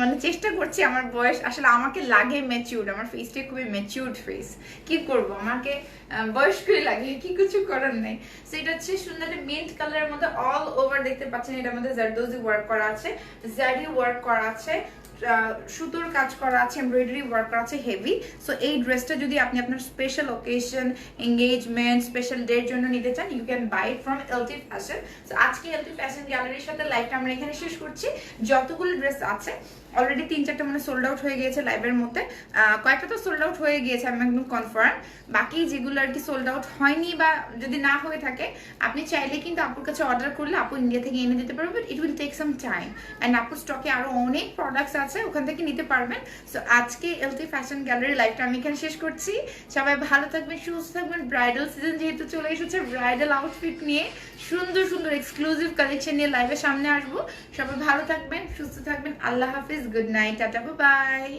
মানে চেষ্টা করছি, আমার বয়স আসলে আমাকে লাগে ম্যাচিউরড, আমার ফেসটা খুবই ম্যাচিউরড ফেস। কি করব, আমাকে বয়স্কই লাগে, কি কিছু করার নেই। সো এটা হচ্ছে সুন্দর একটা মিন্ট কালারের মধ্যে অল ওভার দেখতে পাচ্ছেন, এটার মধ্যে জারদোজি ওয়ার্ক করা আছে, জারি ওয়ার্ক করা আছে, সুতোর কাজ করা আছে, এমব্রয়ডারি ওয়ার্ক করা আছে হেভি। সো এই ড্রেসটা যদি আপনি আপনার স্পেশাল ওকেশন, এঙ্গেজমেন্ট, স্পেশাল ডের জন্য নিতে চান, you can buy it from LT fashion. So আজকে এলটি ফ্যাশন গ্যালারির সাথে লাইভটা আমরা এখানে শেষ করছি। যতগুলো ড্রেস আছে অলরেডি 3-4টা মানে সোল্ড আউট হয়ে গিয়েছে লাইভের মধ্যে, কয়েকটা তো সোল্ড আউট হয়ে গিয়েছে আমি একদম কনফার্ম। বাকি যেগুলো আর কি সোল্ড আউট হয়নি বা যদি না হয়ে থাকে, আপনি চাইলে কিন্তু আপুর কাছে অর্ডার করলে আপু ইন্ডিয়া থেকে এনে দিতে পারবে, but it will take some time. And আপুর স্টকে আরো অনেক প্রোডাক্টস আছে, ওখান থেকে নিতে পারবেন। সো আজকে এলটি ফ্যাশন গ্যালারি লাইভটা আমি এখানে শেষ করছি। সবাই ভালো থাকবেন, সুস্থ থাকবেন। ব্রাইডাল সিজন যেহেতু চলে এসেছে, ব্রাইডাল আউটফিট নিয়ে সুন্দর সুন্দর এক্সক্লুসিভ কালেকশন নিয়ে লাইভের সামনে আসবো। সবাই ভালো থাকবেন, সুস্থ থাকবেন। আল্লাহ হাফিজ, গুড নাইট, টাটা, বাই।